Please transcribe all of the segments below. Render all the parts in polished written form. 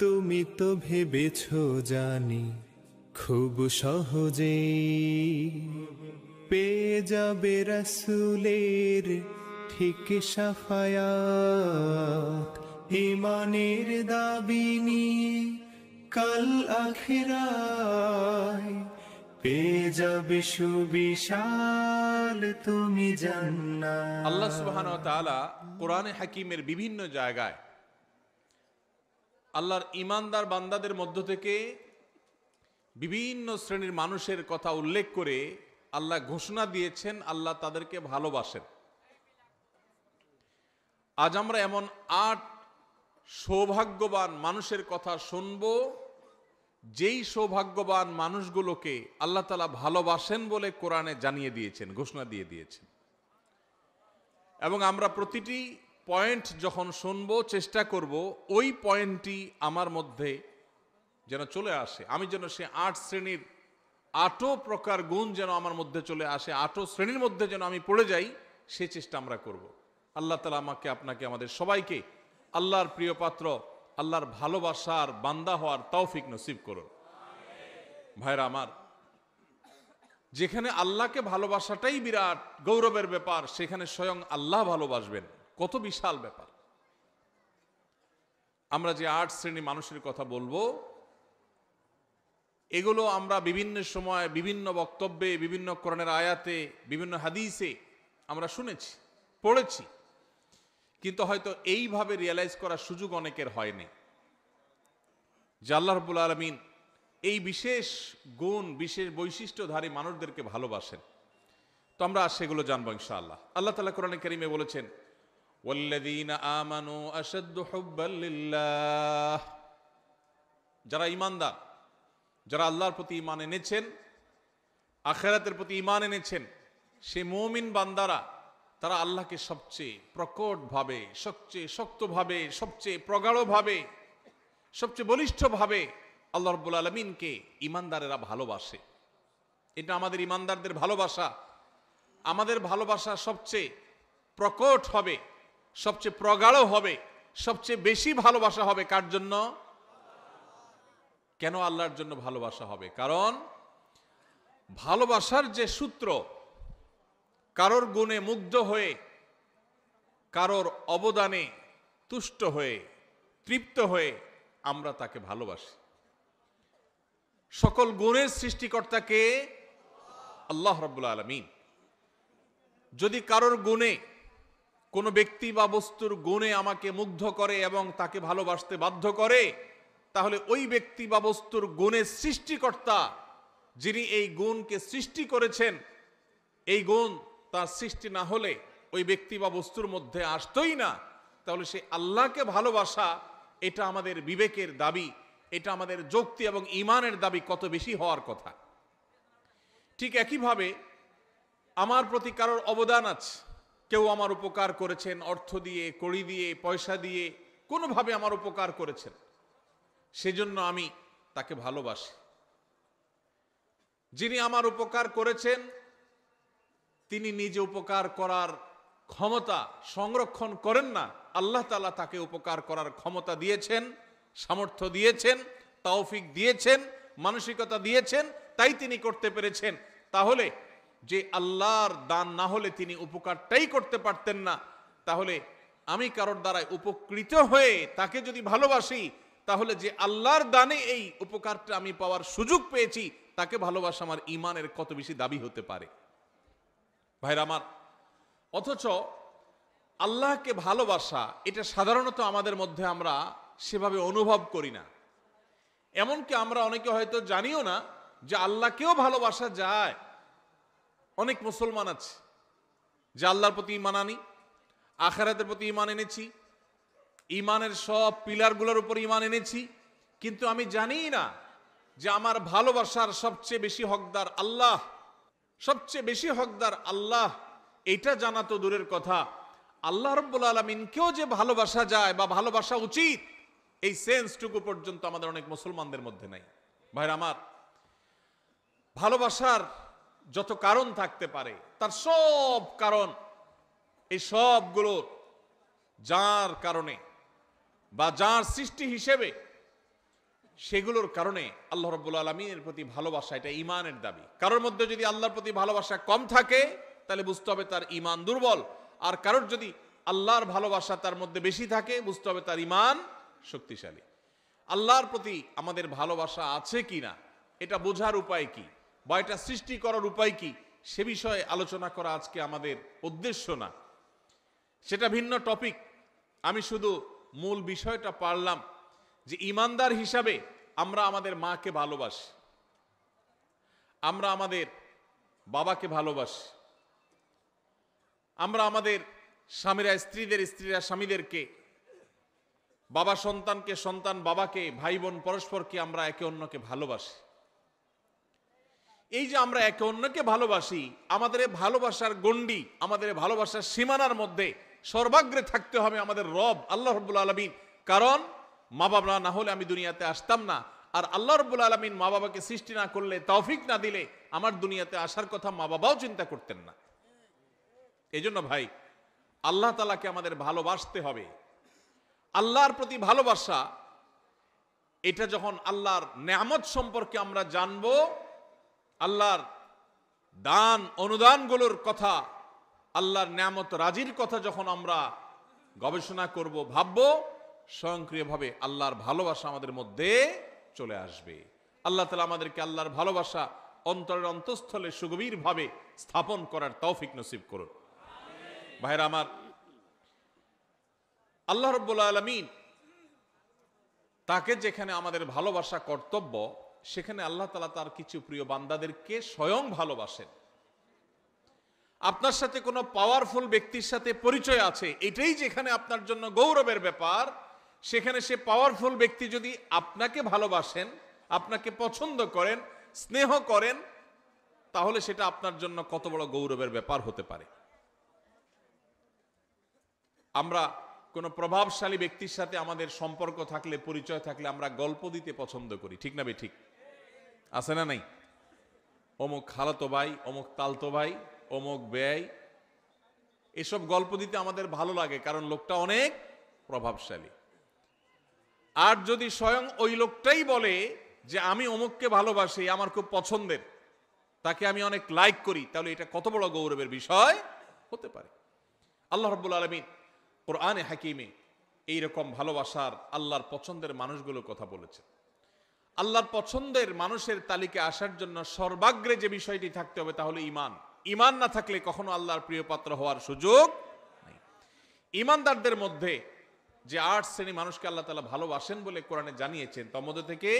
তুমি তো ভেবেছ জানি খুব সহজেই পেয়ে যাবে রাসূলের ঠিক শাফায়াত। ঈমানের দাবি নিয়ে কাল আখিরায় পেয়ে যাবে সুবিশাল তুমি জান্নাত। আল্লাহ সুবহানাহু ওয়া তাআলা কোরআনে হাকিমের বিভিন্ন জায়গায় আল্লাহর ঈমানদার বান্দাদের মধ্য থেকে বিভিন্ন শ্রেণীর মানুষের কথা উল্লেখ করে আল্লাহ ঘোষণা দিয়েছেন আল্লাহ তাদেরকে ভালোবাসেন। আজ আমরা এমন 8 সৌভাগ্যবান মানুষের কথা শুনব, যেই সৌভাগ্যবান মানুষগুলোকে আল্লাহ তাআলা ভালোবাসেন বলে কোরআনে জানিয়ে দিয়েছেন, ঘোষণা দিয়ে দিয়েছেন। এবং আমরা প্রতিটি পয়েন্ট যখন শুনবো চেষ্টা করব ওই পয়েন্টটি আমার মধ্যে যেন চলে আসে, আমি যেন সে 8 শ্রেণীর 8 প্রকার গুণ যেন আমার মধ্যে চলে আসে, 8 শ্রেণীর মধ্যে যেন আমি পড়ে যাই, সে চেষ্টা আমরা করব। আল্লাহ তাআলা আমাকে আপনাকে আমাদের সবাইকে আল্লাহর প্রিয় পাত্র, আল্লাহর ভালোবাসার বান্দা হওয়ার তৌফিক নসিব করুন। ভাইরা আমার, যেখানে আল্লাহকে ভালোবাসাটাই বিরাট গৌরবের ব্যাপার, সেখানে স্বয়ং আল্লাহ ভালোবাসবেন, কত বিশাল ব্যাপার। আমরা যে 8 শ্রেণী মানুষের কথা বলবো, এগুলো আমরা বিভিন্ন সময় বিভিন্ন বক্তব্যে, বিভিন্ন কোরআনের আয়াতে, বিভিন্ন হাদিসে আমরা শুনেছি, পড়েছি, কিন্তু হয়তো এইভাবে রিয়ালাইজ করার সুযোগ অনেকের হয়নি যে আল্লাহ রাব্বুল আলামিন এই বিশেষ গুণ, বিশেষ বৈশিষ্ট্যধারী মানুষদেরকে ভালোবাসেন। তো আমরা সেগুলো জানবো ইনশাআল্লাহ। আল্লাহ তাআলা কোরআনে কারীমে বলেছেন, ওয়াল্লাযীনা আমানু আশাদ্দু হুব্বাল লিল্লাহ, যারা ঈমানদার, যারা আল্লাহর প্রতি ঈমান এনেছেন, আখিরাতের প্রতি ঈমান এনেছেন, সে মুমিন বান্দারা তারা আল্লাহকে সবচেয়ে প্রকটভাবে, সবচেয়ে শক্তভাবে, সবচেয়ে প্রগাঢ়ভাবে, সবচেয়ে বলিষ্ঠভাবে আল্লাহ রাব্বুল আলামিনকে ঈমানদারেরা ভালোবাসে। এটা আমাদের ঈমানদারদের ভালোবাসা। আমাদের ভালোবাসা সবচেয়ে প্রকট হবে, সবচেয়ে প্রগাঢ় হবে, সবচেয়ে বেশি ভালোবাসা হবে কার জন্য? কেন আল্লাহর জন্য ভালোবাসা হবে? কারণ ভালোবাসার যে সূত্র, কারোর গুণে মুগ্ধ হয়ে, কারোর অবদানে তুষ্ট হয়ে, তৃপ্ত হয়ে আমরা তাকে ভালোবাসি। সকল গুণের সৃষ্টিকর্তাকে আল্লাহ রাব্বুল আলামিন। যদি কারোর গুণে, কোনো ব্যক্তি বা বস্তুর গুণে আমাকে মুগ্ধ করে এবং তাকে ভালোবাসতে বাধ্য করে, তাহলে ওই ব্যক্তি বা বস্তুর গুণের সৃষ্টিকর্তা, যিনি এই গুণকে সৃষ্টি করেছেন, এই গুণ তার সৃষ্টি না হলে ওই ব্যক্তি বা বস্তুর মধ্যে আসতোই না। তাহলে সে আল্লাহকে ভালোবাসা, এটা আমাদের বিবেকের দাবি, এটা আমাদের যুক্তি এবং ঈমানের দাবি কত বেশি হওয়ার কথা। ঠিক একইভাবে আমার প্রতি কারোর অবদান আছে, কেউ আমার উপকার করেছেন, অর্থ দিয়ে, কড়ি দিয়ে, পয়সা দিয়ে, কোনোভাবে আমার উপকার করেছেন, সেজন্য আমি তাকে ভালোবাসি। যিনি আমার উপকার করেছেন, তিনি নিজে উপকার করার ক্ষমতা সংরক্ষণ করেন না, আল্লাহ তাআলা তাকে উপকার করার ক্ষমতা দিয়েছেন, সামর্থ্য দিয়েছেন, তৌফিক দিয়েছেন, মানসিকতা দিয়েছেন, তাই তিনি করতে পেরেছেন। তাহলে যে আল্লাহর দান না হলে তিনি উপকারটাই করতে পারতেন না, তাহলে আমি কারোর দ্বারাই উপকৃত হয়ে তাকে যদি ভালোবাসি, তাহলে যে আল্লাহর দানে এই উপকারটা আমি পাওয়ার সুযোগ পেয়েছি, তাকে ভালোবাসা আমার ঈমানের কত বেশি দাবি হতে পারে। ভাইরা আমার, অথচ আল্লাহকে ভালোবাসা, এটা সাধারণত আমাদের মধ্যে আমরা সেভাবে অনুভব করি না। এমনকি আমরা অনেকে হয়তো জানিও না যে আল্লাহকেও ভালোবাসা যায়। অনেক মুসলমান আছে যে আল্লাহর প্রতি ঈমান আনি, আখিরাতের প্রতি ঈমান এনেছি, ঈমানের সব পিলারগুলোর উপর ঈমান এনেছি, কিন্তু আমি জানি না যে আমার ভালোবাসার সবচেয়ে বেশি হকদার আল্লাহ, সবচেয়ে বেশি হকদার আল্লাহ। এটা জানা তো দূরের কথা, আল্লাহ রাব্বুল আলামিনকেও যে ভালোবাসা যায় বা ভালোবাসা উচিত, এই সেন্সটুকু পর্যন্ত আমাদের অনেক মুসলমানদের মধ্যে নাই। ভাইরা আমার, ভালোবাসার যত কারণ থাকতে পারে, তার সব কারণ, এই সবগুলো যার কারণে বা যার সৃষ্টি হিসেবে সেগুলোর কারণে আল্লাহ রাব্বুল আলামিনের প্রতি ভালোবাসা, এটা ঈমানের দাবি। কারোর মধ্যে যদি আল্লাহর প্রতি ভালোবাসা কম থাকে তাহলে বুঝতে হবে তার ঈমান দুর্বল, আর কারোর যদি আল্লাহর ভালোবাসা তার মধ্যে বেশি থাকে বুঝতে হবে তার ঈমান শক্তিশালী। আল্লাহর প্রতি আমাদের ভালোবাসা আছে কিনা এটা বোঝার উপায় কি, বা এটা সৃষ্টি করার উপায় কি, সে বিষয়ে আলোচনা করা আজকে আমাদের উদ্দেশ্য না, সেটা ভিন্ন টপিক। আমি শুধু মূল বিষয়টা পারলাম যে ঈমানদার হিসাবে আমরা আমাদের মাকে ভালোবাসি, আমরা আমাদের বাবাকে ভালোবাসি, আমরা আমাদের স্বামীরা স্ত্রীরা স্বামীদেরকে, বাবা সন্তানকে, সন্তান বাবাকে, ভাই বোন পরস্পরকে আমরা একে অন্যকে ভালোবাসি। এই যে আমরা একে অন্যকে ভালোবাসি, আমাদের ভালোবাসার গণ্ডি, আমাদের ভালোবাসার সীমানার মধ্যে সর্বাগ্রে থাকতে হবে আমাদের রব আল্লাহ রাব্বুল আলামিন। কারণ মা বাবা না হলে আমি দুনিয়াতে আসতাম না, আর আল্লাহ রাব্বুল আলামিন মা বাবাকে সৃষ্টি না করলে, তৌফিক না দিলে আমার দুনিয়াতে আসার কথা মা বাবাও চিন্তা করতেন না। এই জন্য ভাই, আল্লাহ তাআলাকে আমাদের ভালোবাসতে হবে। আল্লাহর প্রতি ভালোবাসা, এটা যখন আল্লাহর নেয়ামত সম্পর্কে আমরা জানবো, আল্লাহর দান অনুদানগুলোর কথা, আল্লাহর নেয়ামত রাজির কথা যখন আমরা গবেষণা করব, ভাববো, স্বয়ংক্রিয়ভাবে আল্লাহর ভালোবাসা আমাদের মধ্যে চলে আসবে। আল্লাহ তাআলা আমাদেরকে আল্লাহর ভালোবাসা অন্তরের অন্তঃস্থলে সুগভীরভাবে স্থাপন করার তৌফিক নসিব করুন। ভাইরা আমার, আল্লাহ রাব্বুল আলামিন তাকে যেখানে আমাদের ভালোবাসা কর্তব্য, সেখানে আল্লাহ তাআলা তার কিছু প্রিয় বান্দাদেরকে স্বয়ং ভালোবাসেন। আপনার সাথে কোনো পাওয়ারফুল ব্যক্তির সাথে পরিচয় আছে, এটাই যেখানে আপনার জন্য গৌরবের ব্যাপার, সেখানে সে পাওয়ারফুল ব্যক্তি যদি আপনাকে ভালোবাসেন, আপনাকে পছন্দ করেন, স্নেহ করেন, তাহলে সেটা আপনার জন্য কত বড় গৌরবের ব্যাপার হতে পারে। আমরা কোনো প্রভাবশালী ব্যক্তির সাথে আমাদের সম্পর্ক থাকলে, পরিচয় থাকলে আমরা গল্প দিতে পছন্দ করি, ঠিক না ঠিক? আছে না নাই? অমুক খালাতো ভাই, অমুক তালতো ভাই, অমুক ব্যয়, এসব গল্প দিতে আমাদের ভালো লাগে, কারণ লোকটা অনেক প্রভাবশালী। আর যদি স্বয়ং ওই লোকটাই বলে যে আমি অমুককে ভালোবাসি, আমার খুব পছন্দের, তাকে আমি অনেক লাইক করি, তাহলে এটা কত বড় গৌরবের বিষয় হতে পারে। আল্লাহ রাব্বুল আলামিন কোরআনে হাকিমে এইরকম ভালোবাসার, আল্লাহর পছন্দের মানুষগুলোর কথা বলেছেন। আল্লাহর পছন্দের মানুষের তালিকায় আসার জন্য সর্বাগ্রে যে বিষয়টি থাকতে হবে তা হলো ঈমান। ঈমান না থাকলে কখনো আল্লাহর প্রিয় পাত্র হওয়ার সুযোগ নেই। ঈমানদারদের মধ্যে যে 8 শ্রেণী মানুষকে আল্লাহ তাআলা ভালোবাসেন বলে কোরআনে জানিয়েছেন, তার মধ্যে থেকে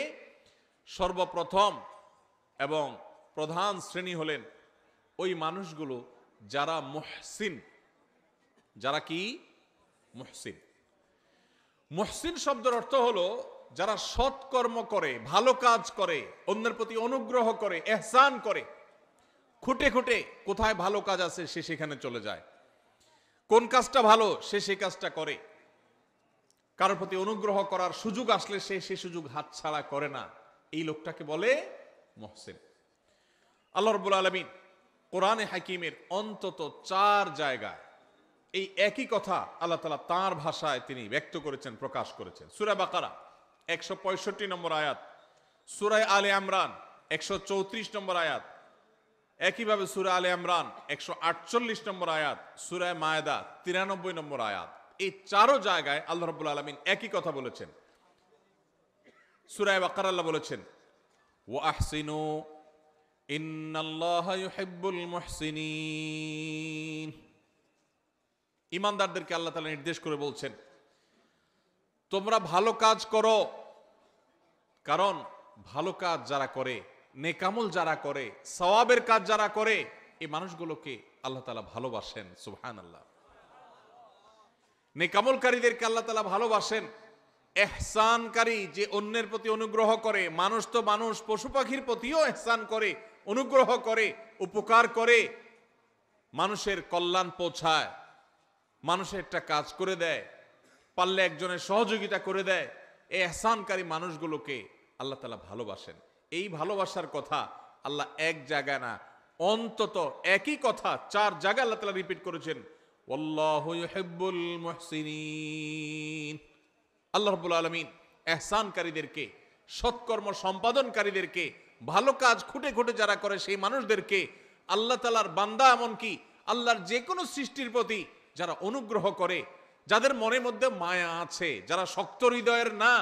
সর্বপ্রথম এবং প্রধান শ্রেণী হলেন ওই মানুষগুলো যারা মুহসিন। যারা কি? মুহসিন। মুহসিন শব্দের অর্থ হলো যারা সৎকর্ম করে, ভালো কাজ করে, অন্যের প্রতি অনুগ্রহ করে, ইহসান করে, খুঁটে খুঁটে কোথায় ভালো কাজ আছে সে সেখানে চলে যায়, কোন কাজটা ভালো সে সেই কাজটা করে, কারোর প্রতি অনুগ্রহ করার সুযোগ আসলে সে সেই সুযোগ হাতছাড়া করে না, এই লোকটাকে বলে মুহসিন। আল্লাহ রাব্বুল আলামিন কোরআনে হাকিমের অন্তত 4 জায়গায় এই একই কথা আল্লাহ তাআলা তাঁর ভাষায় তিনি ব্যক্ত করেছেন, প্রকাশ করেছেন। সূরা বাকারা 165 নম্বর আয়াত, সূরা আলে ইমরান 134 নম্বর আয়াত, একইভাবে সূরা আলে ইমরান 148 নম্বর আয়াত, সূরা মায়েদা 93 নম্বর আয়াত। এই 4 জায়গায় আল্লাহ রাব্বুল আলামিন একই কথা বলেছেন। সূরা বাকারা আল্লাহ বলেছেন, ওয়া আহসিনু ইন্নাল্লাহা ইউহিব্বুল মুহসিনিন। ঈমানদারদেরকে আল্লাহ তাআলা নির্দেশ করে বলছেন, তোমরা ভালো কাজ করো, কারণ ভালো কাজ যারা করে, নেকামল যারা করে, সওয়াবের কাজ যারা করে, এই মানুষগুলোকে আল্লাহ তাআলা ভালোবাসেন। সুবহানাল্লাহ। নেকামলকারীদেরকে আল্লাহ তাআলা ভালোবাসেন। ইহসানকারী, যে অন্যের প্রতি অনুগ্রহ করে, মানুষ তো মানুষ, পশু পাখির প্রতিও ইহসান করে, অনুগ্রহ করে, উপকার করে, মানুষের কল্যাণ পৌঁছায়, মানুষের একটা কাজ করে দেয়, পারলে একজনের সহযোগিতা করে দেয়, এই ইহসানকারী মানুষগুলোকে আল্লাহ তাআলা ভালোবাসেন। এই ভালোবাসার কথা আল্লাহ এক জায়গায় না, অন্তত একই কথা 4 জায়গায় আল্লাহ তাআলা রিপিট করেছেন, ওয়াল্লাহু ইউহিব্বুল মুহসিনিন। আল্লাহ রাব্বুল আলামিন ইহসানকারীদেরকে সৎকর্ম সম্পাদনকারীদেরকে, ভালো কাজ খুঁটে খুঁটে যারা করে সেই মানুষদেরকে, আল্লাহ তাআলার বান্দা, এমনকি আল্লাহর যে কোনো সৃষ্টির প্রতি যারা অনুগ্রহ করে, যাদের মনের মধ্যে মায়া আছে, যারা শক্ত হৃদয়ের না,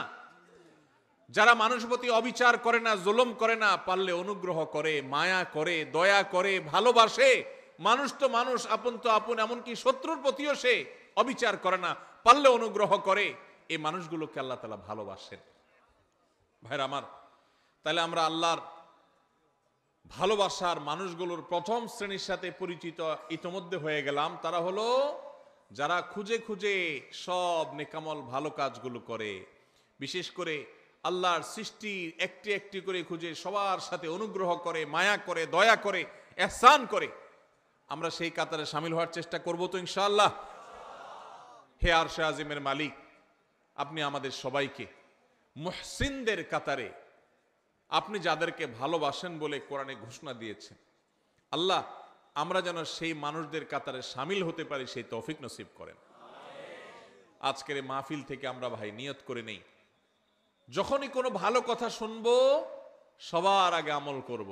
যারা মানুষের প্রতি অবিচার করে না, জুলুম করে না, পারলে অনুগ্রহ করে, মায়া করে, দয়া করে, ভালোবাসে। মানুষ তো মানুষ, আপন তো আপন, এমনকি শত্রুর প্রতিও সে অবিচার করে না, পারলে অনুগ্রহ করে। এই মানুষগুলোকে আল্লাহ তাআলা ভালোবাসেন। ভাইরা আমার, তাহলে আমরা আল্লাহর ভালোবাসার মানুষগুলোর প্রথম শ্রেণীর সাথে পরিচিত ইতোমধ্যে হয়ে গেলাম। তারা হলো যারা খুঁজে খুঁজে সব নেকামল ভালো কাজগুলো করে, বিশেষ করে আল্লাহর সৃষ্টি একটি একটি করে খুঁজে সবার সাথে অনুগ্রহ করে, মায়া করে, দয়া করে, ইহসান করে। আমরা সেই কাতারে শামিল হওয়ার চেষ্টা করব তো ইনশাআল্লাহ। হে আরশে আজিমের মালিক, আপনি আমাদের সবাইকে মুহসিনদের কাতারে, আপনি যাদেরকে ভালোবাসেন বলে কোরআনে ঘোষণা দিয়েছেন, আল্লাহ আমরা যেন সেই মানুষদের কাতারে শামিল হতে পারি, সেই তৌফিক নসিব করেন। আজকের এই মাহফিল থেকে আমরা ভাই নিয়ত করে নেই, যখনই কোনো ভালো কথা শুনবো সবার আগে আমল করব।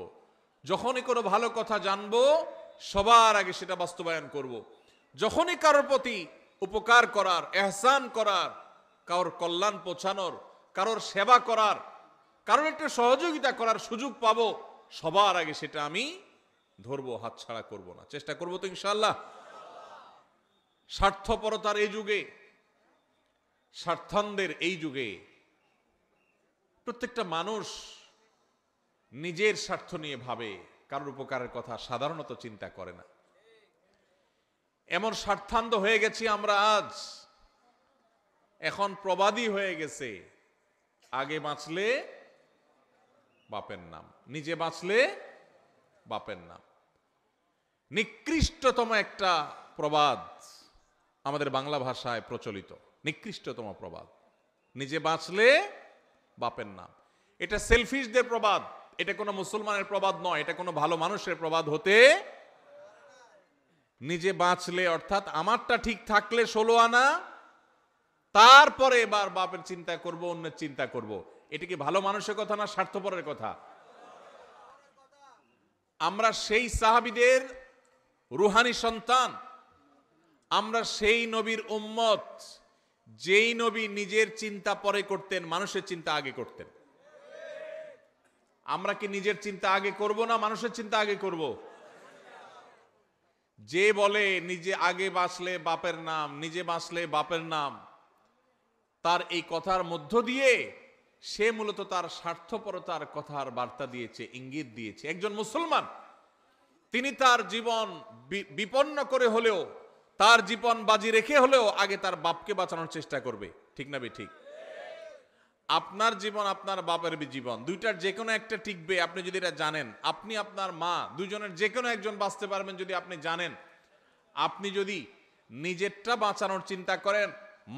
যখনই কোনো ভালো কথা জানবো সবার আগে সেটা বাস্তবায়ন করব। যখনই কারোর প্রতি উপকার করার, ইহসান করার, কারোর কল্যাণ পৌঁছানোর, কারোর সেবা করার, কারোর একটা সহযোগিতা করার সুযোগ পাবো, সবার আগে সেটা আমি ধরবো, হাতছাড়া করব না, চেষ্টা করব তো ইনশাআল্লাহ। স্বার্থপরতার এই যুগে, স্বার্থান্ধের এই যুগে প্রত্যেকটা মানুষ নিজের স্বার্থ নিয়ে ভাবে, কারোর উপকারের কথা সাধারণত চিন্তা করে না। এমন স্বার্থান্ধ হয়ে গেছি আমরা আজ, এখন প্রবাদী হয়ে গেছে, আগে বাঁচলে বাপের নাম, নিজে বাঁচলে বাপের নাম। নিকৃষ্টতম একটা প্রবাদ আমাদের বাংলা ভাষায় প্রচলিত, নিকৃষ্টতম প্রবাদ, নিজে বাঁচলে বাপের নাম। এটা সেলফিশদের প্রবাদ, এটা কোনো মুসলমানের প্রবাদ নয়, এটা কোনো ভালো মানুষের প্রবাদ হতে। নিজে বাঁচলে অর্থাৎ আমারটা ঠিক থাকলে 16 আনা, তারপরে এবার বাপের চিন্তা করব, অন্যের চিন্তা করব। এটা কি ভালো মানুষের কথা না স্বার্থপরের কথা? আমরা সেই সাহাবীদের রুহানি সন্তান, আমরা সেই নবীর উম্মত যেই নবী নিজের চিন্তা পরে করতেন, মানুষের চিন্তা আগে করতেন। আমরা কি নিজের চিন্তা আগে করব না মানুষের চিন্তা আগে করব? যে বলে নিজে আগে বাঁচলে বাপের নাম, নিজে বাঁচলে বাপের নাম, তার এই কথার মধ্য দিয়ে সে মূলত তার স্বার্থপরতার কথার বার্তা দিয়েছে, ইঙ্গিত দিয়েছে। একজন মুসলমান তিনি তার জীবন বিপন্ন করে হলেও, তার জীবন বাজি রেখে হলেও আগে তার বাপকে বাঁচানোর চেষ্টা করবে, ঠিক না ঠিক? আপনার জীবন আপনার বাপের জীবন, দুইটার যে কোনো একটা টিকবে আপনি যদি এটা জানেন। আপনি আপনার মা, দুজনের যে কোনো একজন বাঁচতে পারবেন যদি আপনি জানেন। আপনি যদি নিজেরটা বাঁচানোর চিন্তা করেন,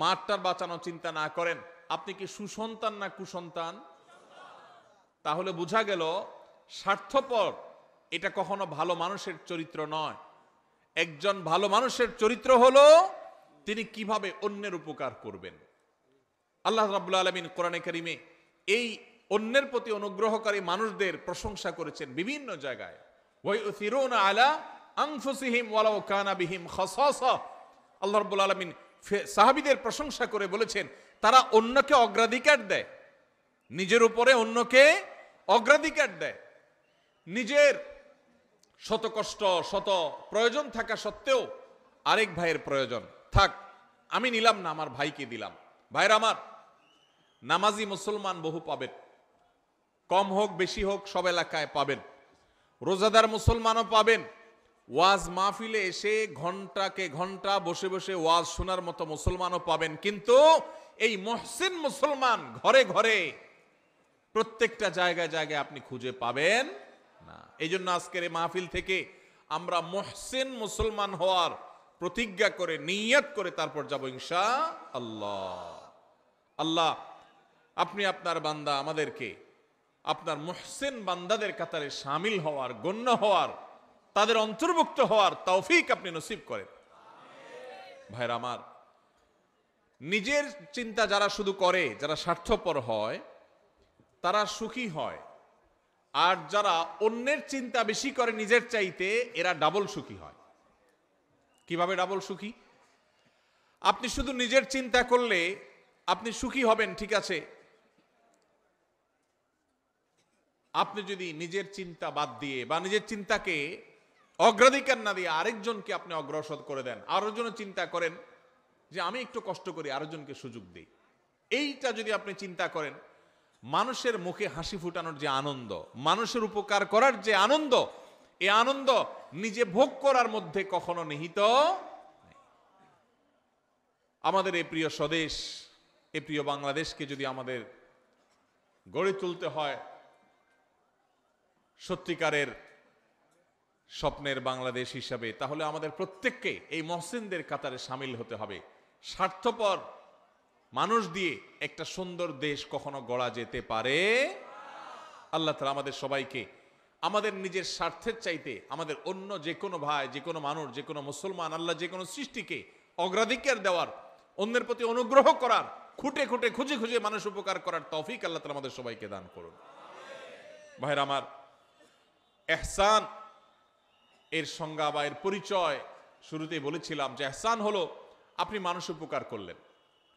মারটার বাঁচানোর চিন্তা না করেন, আপনি কি সুসন্তান না কুসন্তান? তাহলে বোঝা গেল স্বার্থপর এটা কখনো ভালো মানুষের চরিত্র নয়। একজন ভালো মানুষের চরিত্র হলো তিনি কিভাবে অন্যের উপকার করবেন। আল্লাহ রাব্বুল আলামিন কোরআনে কারিমে এই অন্যের প্রতি অনুগ্রহকারী মানুষদের প্রশংসা করেছেন বিভিন্ন জায়গায়। ওয়ায়ুসিরুনা আলা আনফুসিহিম ওয়ালাউ কানা বিহিম খাসাসা। আল্লাহ রাব্বুল আলামিন সাহাবীদের প্রশংসা করে বলেছেন তারা অন্যকে অগ্রাধিকার দেয়, নিজের উপরে অন্যকে অগ্রাধিকার দেয়। নিজের শত কষ্ট, শত প্রয়োজন থাকা সত্ত্বেও আরেক ভাইয়ের প্রয়োজন থাক, আমি নিলাম না, আমার ভাইকে দিলাম। ভাইরা আমার, নামাজি মুসলমান বহু পাবেন, কম হোক বেশি হোক সব এলাকায় পাবেন। রোজাদার মুসলমানও পাবেন। ওয়াজ মাহফিলে এসে ঘন্টাকে ঘন্টা বসে বসে ওয়াজ শোনার মতো মুসলমানও পাবেন। কিন্তু এই মুহসিন মুসলমান ঘরে ঘরে প্রত্যেকটা জায়গায় জায়গায় আপনি খুঁজে পাবেন না। এই জন্য আজকের এই মাহফিল থেকে আমরা মুহসিন মুসলমান হওয়ার প্রতিজ্ঞা করে, নিয়ত করে তারপর যাব ইনশাআল্লাহ। আল্লাহ আপনি আপনার বান্দা আমাদেরকে আপনার মুহসিন বান্দাদের কাতারে শামিল হওয়ার, গণ্য হওয়ার, তাদের অন্তর্ভুক্ত হওয়ার তৌফিক আপনি নসিব করেন। ভাইরা আমার, নিজের চিন্তা যারা শুধু করে, যারা স্বার্থপর হয়, তারা সুখী হয়, আর যারা অন্যের চিন্তা বেশি করে নিজের চাইতে, এরা ডাবল সুখী হয়। কিভাবে ডাবল সুখী? আপনি শুধু নিজের চিন্তা করলে আপনি সুখী হবেন, ঠিক আছে। আপনি যদি নিজের চিন্তা বাদ দিয়ে বা নিজের চিন্তাকে অগ্রাধিকার না দিয়ে আরেকজনকে আপনি অগ্রসর করে দেন, আরেকজনের চিন্তা করেন যে আমি একটু কষ্ট করি, আরেকজনকে সুযোগ দিই, এইটা যদি আপনি চিন্তা করেন, মানুষের মুখে হাসি ফুটানোর যে আনন্দ, মানুষের উপকার করার যে আনন্দ, এই আনন্দ নিজে ভোগ করার মধ্যে কখনো নিহিত নেই। আমাদের এই প্রিয় স্বদেশ, এই প্রিয় বাংলাদেশকে যদি আমাদের গড়ে তুলতে হয় সত্যিকারের স্বপ্নের বাংলাদেশ হিসাবে, তাহলে আমাদের প্রত্যেককে এই মহসিনদের কাতারে সামিল হতে হবে। স্বার্থপর মানুষ দিয়ে একটা সুন্দর দেশ কখনো গড়া যেতে পারে? আল্লাহ তাআলা আমাদের সবাইকে আমাদের নিজের স্বার্থের চাইতে আমাদের অন্য যে কোনো ভাই, যে কোনো মানুষ, যে কোনো মুসলমান, আল্লাহ যে কোনো সৃষ্টিকে অগ্রাধিকার দেওয়ার, অন্যের প্রতি অনুগ্রহ করার, খুঁটে খুঁটে খুঁজে খুঁজে মানুষ উপকার করার তৌফিক আল্লাহ তাআলা আমাদের সবাইকে দান করুন। ভাইরা আমার, ইহসান এর সংজ্ঞা বা এর পরিচয় শুরুতেই বলেছিলাম যে ইহসান হলো আপনি মানুষ উপকার করলেন,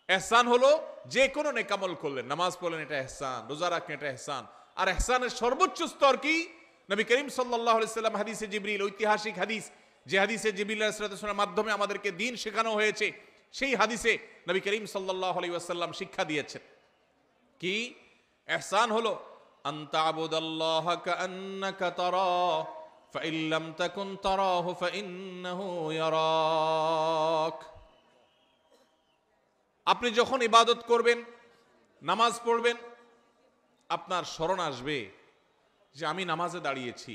ইহসান হলো যে কোনো নেকামল করলেন, নামাজ পড়লেন, এটা ইহসান, রোজা রাখলেন, এটা ইহসান। আর ইহসানের সর্বোচ্চ স্তর কি? নবী করিম সাল্লাল্লাহু আলাইহি সাল্লাম হাদিসে জিবরিল, ঐতিহাসিক হাদিস, যে হাদিসে জিবরিল আলাইহিস সালামের মাধ্যমে আমাদেরকে দ্বীন শেখানো হয়েছে, সেই হাদিসে নবী করিম সাল্লাল্লাহু আলাইহি ওয়াসাল্লাম শিক্ষা দিয়েছেন কি? ইহসান হলো আনতা আবুদাল্লাহা কাআন্নাকা তারাহু ফাইন লাম তাকুন তারাহু ফাইন্নাহু ইয়ারাক। আপনি যখন ইবাদত করবেন, নামাজ পড়বেন, আপনার স্মরণ আসবে যে আমি নামাজে দাঁড়িয়েছি,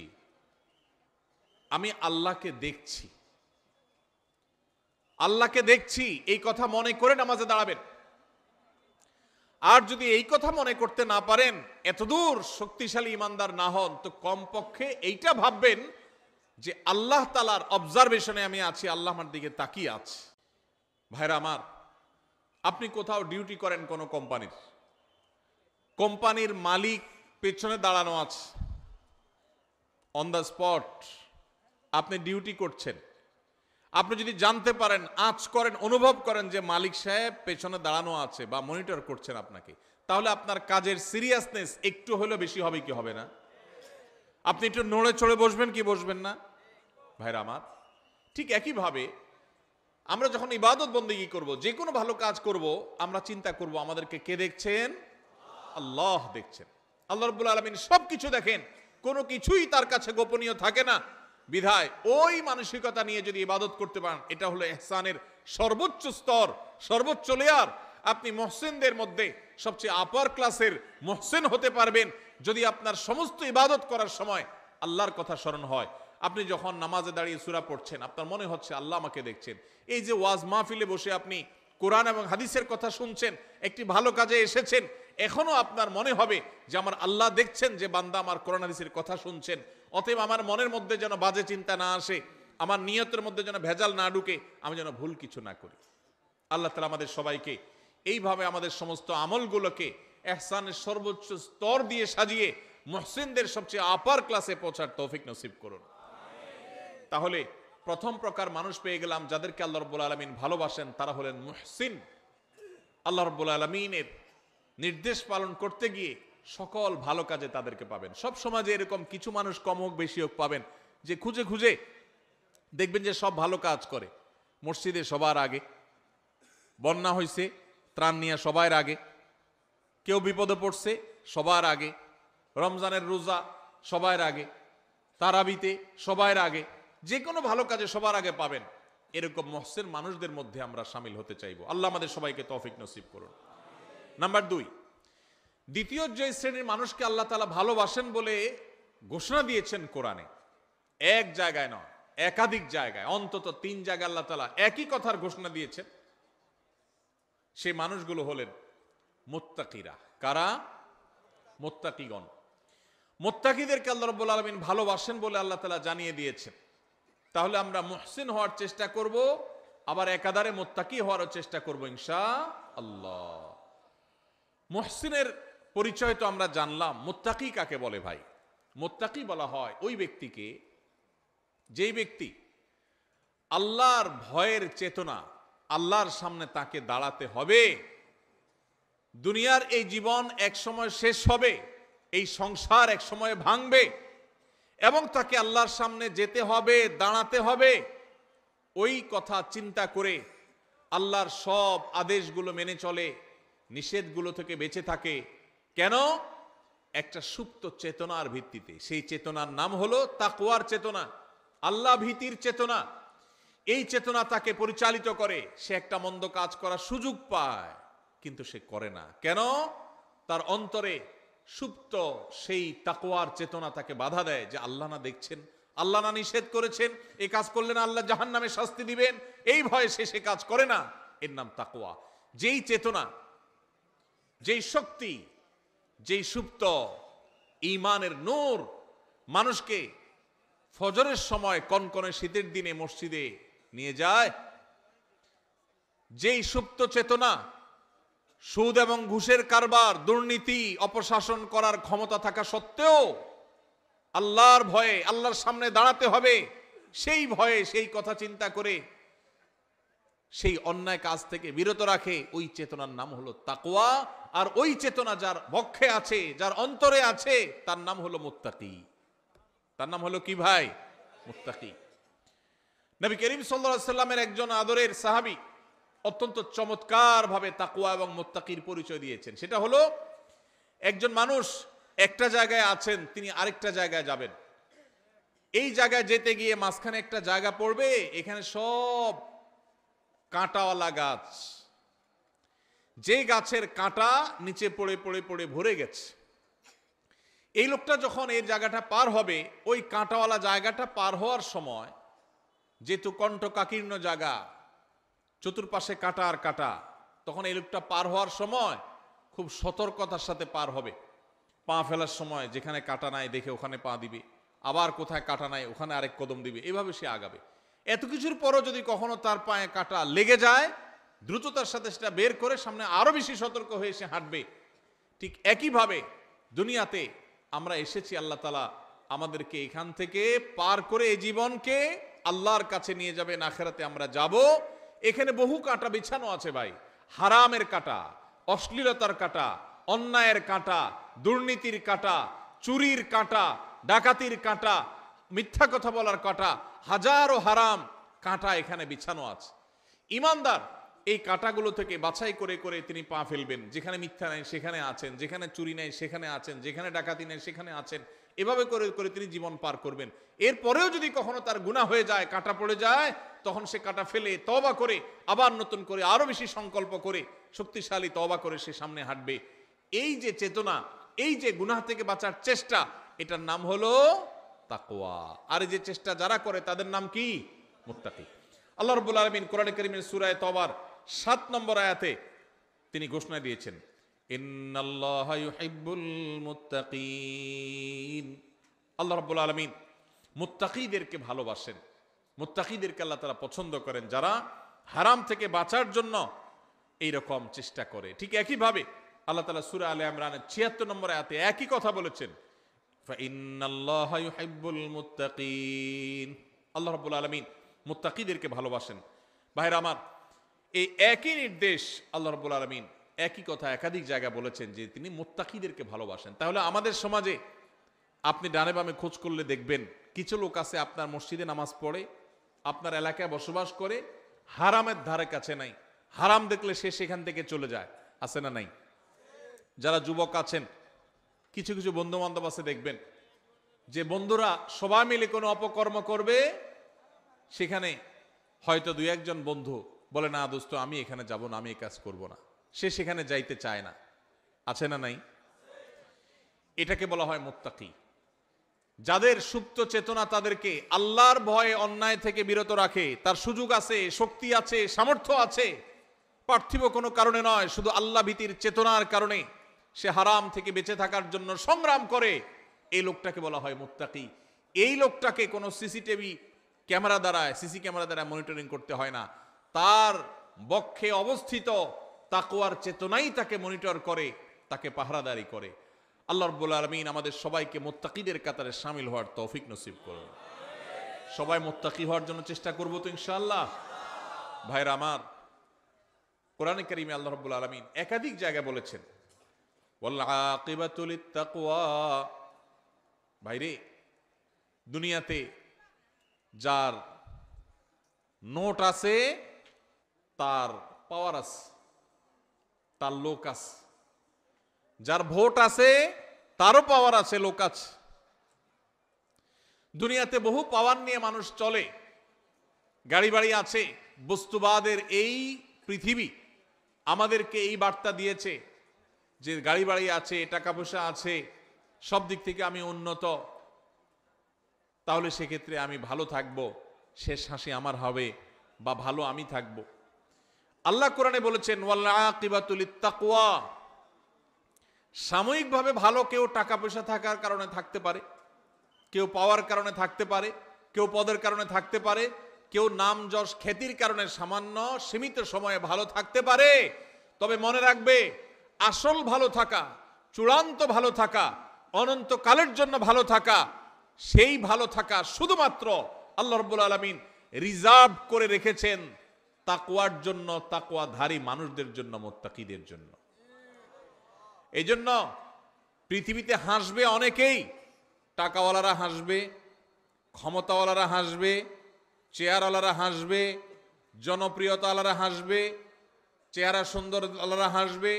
আমি আল্লাহকে দেখছি, আল্লাহকে দেখছি, এই কথা মনে করে নামাজে দাঁড়াবেন। আর যদি এই কথা মনে করতে না পারেন, এতদূর শক্তিশালী ইমানদার না হন, তো কমপক্ষে এইটা ভাববেন যে আল্লাহ তাআলার অবজারভেশনে আমি আছি, আল্লাহ আমার দিকে তাকিয়ে আছে। ভাইরা আমার, আপনি কোথাও ডিউটি করেন কোনো কোম্পানির, কোম্পানির মালিক পেছনে দাঁড়ানো আছে, অন দ্য স্পট আপনি ডিউটি করছেন। আপনি যদি জানতে পারেন, আঁচ করেন, অনুভব করেন যে মালিক সাহেব পেছনে দাঁড়ানো আছে বা মনিটর করছেন আপনাকে, তাহলে আপনার কাজের সিরিয়াসনেস একটু হলেও বেশি হবে কি হবে না? আপনি একটু নড়ে চড়ে বসবেন কি বসবেন না? ভাইরা আমার, ঠিক একইভাবে আমরা যখন ইবাদত বন্দেগী করব, যে কোনো ভালো কাজ করব, আমরা চিন্তা করব আমাদেরকে কে দেখছেন? আল্লাহ দেখছেন। আল্লাহ রাব্বুল আলামিন সবকিছু দেখেন, কোনো কিছুই তার কাছে গোপনীয় থাকে না। বিধায় ওই মানসিকতা নিয়ে যদি ইবাদত করতে পারেন, এটা হলো ইহসানের সর্বোচ্চ স্তর, সর্বোচ্চ লেয়ার। আপনি মুহসিনদের মধ্যে সবচেয়ে আপার ক্লাসের মুহসিন হতে পারবেন যদি আপনার সমস্ত ইবাদত করার সময় আল্লাহর কথা স্মরণ হয়। আপনি যখন নামাজে দাঁড়িয়ে সূরা পড়ছেন, আপনার মনে হচ্ছে আল্লাহ আমাকে দেখছেন। এই যে ওয়াজ মাহফিলে বসে আপনি কোরআন এবং হাদিসের কথা শুনছেন, একটি ভালো কাজে এসেছেন, এখনো আপনার মনে হবে যে আমার আল্লাহ দেখছেন যে বান্দা আমার কোরআন হাদিসের কথা শুনছেন। অতএব আমার মনের মধ্যে যেন বাজে চিন্তা না আসে, আমার নিয়তের মধ্যে যেন ভেজাল না ঢুকে, আমি যেন ভুল কিছু না করি। আল্লাহ তাআলা আমাদের সবাইকে এইভাবে আমাদের সমস্ত আমলগুলোকে ইহসানের সর্বোচ্চ স্তর দিয়ে সাজিয়ে মুহসিনদের সবচেয়ে আপার ক্লাসে পৌঁছার তৌফিক নসিব করুন। তাহলে প্রথম প্রকার মানুষ পেয়ে গেলাম যাদেরকে আল্লাহ রাব্বুল আলামিন ভালোবাসেন, তারা হলেন মুহসিন। আল্লাহ রাব্বুল আলামিনের নির্দেশ পালন করতে গিয়ে সকল ভালো কাজে তাদেরকে পাবেন। সব সমাজে এরকম কিছু মানুষ কম হোক বেশি হোক পাবেন, যে খুঁজে খুঁজে দেখবেন যে সব ভালো কাজ করে। মসজিদে সবার আগে, বন্যা হয়েছে ত্রাণ নিয়ে সবার আগে, কেউ বিপদে পড়ছে সবার আগে, রমজানের রোজা সবার আগে, তারাবিতে সবার আগে, যে কোনো ভালো কাজে সবার আগে পাবেন। এরকম মুহসিন মানুষদের মধ্যে আমরা শামিল হতে চাইবো। আল্লাহ আমাদের সবাইকে তৌফিক নসিব করুন। নাম্বার 2, দ্বিতীয় যে শ্রেণীর মানুষকে আল্লাহ তাআলা ভালোবাসেন বলে ঘোষণা দিয়েছেন কোরআনে, এক জায়গায় নয়, একাধিক জায়গায়, অন্তত 3 জায়গায় আল্লাহ তাআলা একই কথার ঘোষণা দিয়েছেন। সেই মানুষগুলো হলেন মুত্তাকিরা। কারা? মুত্তাকিগণ। মুত্তাকিদেরকে আল্লাহ রাব্বুল আলামিন ভালোবাসেন বলে আল্লাহ তাআলা জানিয়ে দিয়েছেন। তাহলে আমরা মুহসিন হওয়ার চেষ্টা করব, আবার একাধারে মুত্তাকি হওয়ার চেষ্টা করব ইনশাআল্লাহ। মুহসিনের পরিচয় তো আমরা জানলাম, মুত্তাকি কাকে বলে ভাই? মুত্তাকি বলা হয় ওই ব্যক্তিকে, যেই ব্যক্তি আল্লাহর ভয়ের চেতনা, আল্লাহর সামনে তাকে দাঁড়াতে হবে, দুনিয়ার এই জীবন এক সময় শেষ হবে, এই সংসার এক সময় ভাঙবে এবং তাকে আল্লাহর সামনে যেতে হবে, দাঁড়াতে হবে, ওই কথা চিন্তা করে আল্লাহর সব আদেশগুলো মেনে চলে, নিষেধগুলো থেকে বেঁচে থাকে। কেন? একটা সুপ্ত চেতনার ভিত্তিতে। সেই চেতনার নাম হলো তাকওয়ার চেতনা, আল্লাহ ভীতির চেতনা। এই চেতনা তাকে পরিচালিত করে। সে একটা মন্দ কাজ করার সুযোগ পায়, কিন্তু সে করে না। কেন? তার অন্তরে সুপ্ত সেই তাকওয়ার চেতনা তাকে বাধা দেয় যে আল্লাহ না দেখছেন, আল্লাহ না নিষেধ করেছেন, এই কাজ করলে না আল্লাহ জাহান্নামে শাস্তি দিবেন, এই ভয়ে সে কাজ করে না। এর নাম তাকওয়া। যেই চেতনা, যেই শক্তি, যেই সুপ্ত ঈমানের নূর মানুষকে ফজরের সময় কনকনে শীতের দিনে মসজিদে নিয়ে যায়, যেই সুপ্ত চেতনা সুদ এবং ঘুষের কারবার, দুর্নীতি, অপশাসন করার ক্ষমতা থাকা সত্ত্বেও আল্লাহর ভয়ে আল্লাহর সামনে দাঁড়াতে হবে, সেই ভয়ে সেই কথা চিন্তা করে সেই অন্যায় কাজ থেকে বিরত রাখে, ওই চেতনার নাম হলো তাকওয়া। আর ওই চেতনা যার বক্ষে আছে, যার অন্তরে আছে, তার নাম হলো মুত্তাকি। তার নাম হলো কি ভাই? মুত্তাকি। নবী করিম সাল্লাল্লাহু আলাইহি সাল্লামের একজন আদরের সাহাবী অত্যন্ত চমৎকার ভাবে তাকওয়া এবং মুত্তাকির পরিচয় দিয়েছেন। সেটা হলো, একজন মানুষ একটা জায়গায় আছেন, তিনি আরেকটা জায়গায় যাবেন। এই জায়গায় যেতে গিয়ে মাঝখানে একটা জায়গা পড়বে, এখানে সব কাঁটাওয়ালা গাছ, যে গাছের কাঁটা নিচে পড়ে পড়ে পড়ে ভরে গেছে। এই লোকটা যখন এই জায়গাটা পার হবে, ওই কাঁটাওয়ালা জায়গাটা পার হওয়ার সময়, যেহেতু কণ্টকাকীর্ণ জায়গা, চতুর্পাশে কাঁটা আর কাঁটা, তখন এই লোকটা পার হওয়ার সময় খুব সতর্কতার সাথে পার হবে। পা ফেলার সময় যেখানে কাঁটা নাই দেখে ওখানে পা দিবে, আবার কোথায় কাঁটা নাই ওখানে আরেক কদম দিবে, এভাবে সে আগাবে। এত কিছুর পরও যদি কখনো তার পায়ে কাঁটা লেগে যায়, দ্রুততার সাথে সেটা বের করে সামনে আরো বেশি সতর্ক হয়ে সে হাঁটবে। ঠিক একইভাবে দুনিয়াতে আমরা এসেছি, আল্লাহ তাআলা আমাদেরকে এখান থেকে পার করে এই জীবনকে আল্লাহর কাছে নিয়ে যাবেন, আখিরাতে আমরা যাব। এখানে বহু কাঁটা বিছানো আছে ভাই, হারামের কাঁটা, অশ্লীলতার কাঁটা, অন্যায়ের কাঁটা, দুর্নীতির কাঁটা, চুরির কাঁটা, ডাকাতির কাঁটা, মিথ্যা কথা বলার কাঁটা, হাজারো হারাম কাঁটা এখানে বিছানো আছে। ঈমানদার এই কাঁটাগুলো থেকে বাছাই করে করে তিনি পা ফেলবেন। যেখানে মিথ্যা নাই সেখানে আছেন, যেখানে চুরি নাই সেখানে আছেন, যেখানে ডাকাতি নাই সেখানে আছেন, এভাবে করে করে তিনি জীবন পার করবেন। এরপরেও যদি কখনো তার গুনাহ হয়ে যায়, কাঁটা পড়ে যায়, তখন সে কাঁটা ফেলে তওবা করে আবার নতুন করে আরো বেশি সংকল্প করে শক্তিশালী তওবা করে সে সামনে হাঁটবে। এই যে চেতনা, এই যে গুনাহ থেকে বাঁচার চেষ্টা, এটার নাম হলো তাকওয়া। আর এই যে চেষ্টা যারা করে তাদের নাম কি? মুত্তাকি। আল্লাহ রাব্বুল আলামিন কোরআনে কারীমের সূরা তওবার 7 নম্বর আয়াতে তিনি ঘোষণা দিয়েছেন, ইন্নাল্লাহা ইউহিব্বুল মুত্তাকিন। আল্লাহ রাব্বুল আলামিন মুত্তাকিদেরকে ভালোবাসেন, মুত্তাকিদেরকে আল্লাহ তাআলা পছন্দ করেন, যারা হারাম থেকে বাঁচার জন্য এই রকম চেষ্টা করে। ঠিক একইভাবে আল্লাহ তাআলা সূরা আলে ইমরানের 76 নম্বর আয়াতে একই কথা বলেছেন, ফাইন্নাল্লাহা ইউহিব্বুল মুত্তাকিন। আল্লাহ রাব্বুল আলামিন মুত্তাকিদেরকে ভালোবাসেন। ভাইরা আমার, এই একই নির্দেশ আল্লাহ রাব্বুল আলামিন একই কথা একাধিক জায়গায় বলেছেন যে তিনি মুত্তাকিদেরকে ভালোবাসেন। তাহলে আমাদের সমাজে আপনি ডানে বামে খোঁজ করলে দেখবেন কিছু লোক আছে আপনার মসজিদে নামাজ পড়ে, আপনার এলাকায় বসবাস করে, হারামের ধারে কাছে নাই, হারাম দেখলে সে সেখান থেকে চলে যায়, আছে না নাই? যারা যুবক আছেন, কিছু কিছু বন্ধু বান্ধব আছে, দেখবেন যে বন্ধুরা সবাই মিলে কোনো অপকর্ম করবে, সেখানে হয়তো দুই একজন বন্ধু বলে, না দোস্ত আমি এখানে যাব না, আমি এই কাজ করব না, সে সেখানে যাইতে চায় না, আছে না নাই? এটাকে বলা হয় মুত্তাকি। যাদের সুপ্ত চেতনা তাদেরকে আল্লাহর ভয়ে অন্যায় থেকে বিরত রাখে, তার সুযোগ আছে, শক্তি আছে, সামর্থ্য আছে, পার্থিব কোনো কারণে নয়, শুধু আল্লাহ ভীতির চেতনার কারণে সে হারাম থেকে বেঁচে থাকার জন্য সংগ্রাম করে, এই লোকটাকে বলা হয় মুত্তাকি। এই লোকটাকে কোনো সিসি ক্যামেরা দ্বারা মনিটরিং করতে হয় না, তার বক্ষে অবস্থিত তাকওয়ার চেতনাই তাকে মনিটর করে, তাকে পাহারাদারি করে। আল্লাহ রাব্বুল আলামিন আমাদের সবাইকে মুত্তাকিদের কাতারে শামিল হওয়ার তৌফিক নসিব করুন। সবাই মুত্তাকি হওয়ার জন্য চেষ্টা করব তো ইনশাআল্লাহ। ভাইরা আমার, কোরআনে কারীমে আল্লাহ রাব্বুল আলামিন একাধিক জায়গায় বলেছেন ওয়াল আকিবাতু লিত্তাকওয়া। ভাইরে, দুনিয়াতে যার নোট আছে তার পাওয়ার আছে, তার লোক আছে। যার ভোট আছে তারও পাওয়ার আছে, লোক আছে। দুনিয়াতে বহু পাওয়ার নিয়ে মানুষ চলে, গাড়ি বাড়ি আছে। বস্তুবাদের এই পৃথিবী আমাদেরকে এই বার্তা দিয়েছে যে গাড়ি বাড়ি আছে, টাকা পয়সা আছে, সব দিক থেকে আমি উন্নত, তাহলে সেক্ষেত্রে আমি ভালো থাকব, শেষ হাসি আমার হবে, বা ভালো আমি থাকব। আল্লাহ কোরআনে বলেছেন ওয়াল আকিবাতু লিত্তাকওয়া। সাময়িকভাবে ভালো কেউ টাকা পয়সা থাকার কারণে থাকতে পারে, কেউ পাওয়ার কারণে থাকতে পারে, কেউ পদের কারণে থাকতে পারে, কেউ নাম যশ খ্যাতির কারণে সামান্য সীমিত সময়ে ভালো থাকতে পারে। তবে মনে রাখবে, আসল ভালো থাকা, চূড়ান্ত ভালো থাকা, অনন্তকালের জন্য ভালো থাকা, সেই ভালো থাকা শুধুমাত্র আল্লাহ রাব্বুল আলামিন রিজার্ভ করে রেখেছেন তাকওয়ার জন্য, তাকওয়াধারী মানুষদের জন্য, মুত্তাকিদের জন্য। এই জন্য পৃথিবীতে হাসবে অনেকেই, টাকাওয়ালারা হাসবে, ক্ষমতাওয়ালারা হাসবে, চেয়ারওয়ালারা হাসবে, জনপ্রিয়তাওয়ালারা হাসবে, চেহারা সুন্দর আলারা হাসবে,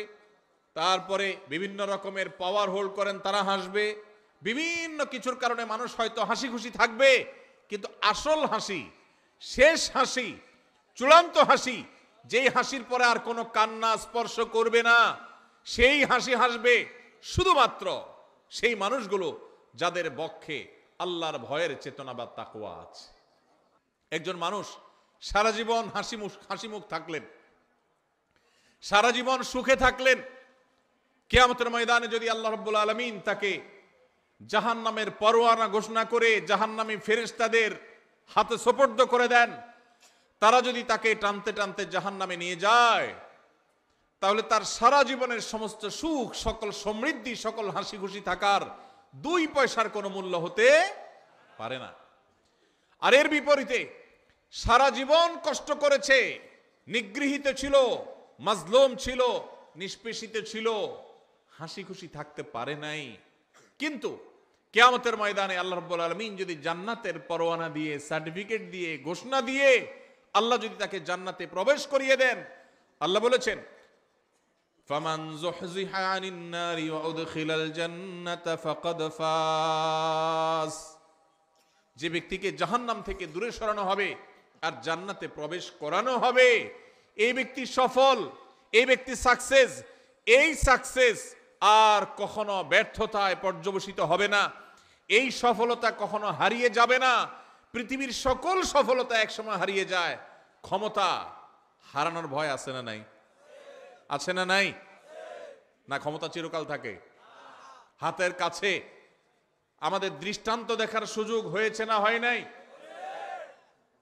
তারপরে বিভিন্ন রকমের পাওয়ার হোল্ড করেন তারা হাসবে। বিভিন্ন কিছুর কারণে মানুষ হয়তো হাসি খুশি থাকবে, কিন্তু আসল হাসি, শেষ হাসি, চূড়ান্ত হাসি, যেই হাসির পরে আর কোনো কান্না স্পর্শ করবে না, সেই হাসি হাসবে শুধুমাত্র সেই মানুষগুলো যাদের বক্ষে আল্লাহর ভয়ের চেতনা বা তাকওয়া আছে। একজন মানুষ সারা জীবন হাসি মুখ থাকলেন, সারা জীবন সুখে থাকলেন, কিয়ামতের ময়দানে যদি আল্লাহ রাব্বুল আলামিন তাকে জাহান্নামের পরোয়ানা ঘোষণা করে জাহান্নামী ফেরেশতাদের হাতে সোপর্দ করে দেন, তারা যদি তাকে টানতে টানতে জাহান্নামে নিয়ে যায়, তাহলে তার সারা জীবনের সমস্ত সুখ, সকল সমৃদ্ধি, সকল হাসি খুশি থাকার 2 পয়সার কোনো মূল্য হতে পারে না। আর এর বিপরীতে সারা জীবন কষ্ট করেছে, নিগৃহীত ছিল, মাজলুম ছিল, নিষ্পেষিত ছিল, হাসি খুশি থাকতে পারে নাই। কিন্তু কিয়ামতের ময়দানে আল্লাহ রাব্বুল আলামিন যদি জান্নাতের পরোয়ানা দিয়ে, সার্টিফিকেট দিয়ে, ঘোষণা দিয়ে আল্লাহ যদি তাকে জান্নাতে প্রবেশ করিয়ে দেন, আল্লাহ বলেছেন ফামান যুহজিহা আনিন নারি ওয়া উদখিলাল জান্নাতা ফাকাদ ফাজ। যে ব্যক্তিকে জাহান্নাম থেকে দূরে সরানো হবে আর জান্নাতে প্রবেশ করানো হবে, এই ব্যক্তি সফল, এই ব্যক্তি সাকসেস। এই সাকসেস আর কখনো ব্যর্থতায় পর্যবসিত হবে না, এই সফলতা কখনো হারিয়ে যাবে না। পৃথিবীর সকল সফলতা একসময় হারিয়ে যায়, ক্ষমতা হারানোর ভয় আছে না নাই? আছে না নাই? না ক্ষমতা চিরকাল থাকে? হাতের কাছে আমাদের দৃষ্টান্ত দেখার সুযোগ হয়েছে না হয় নাই?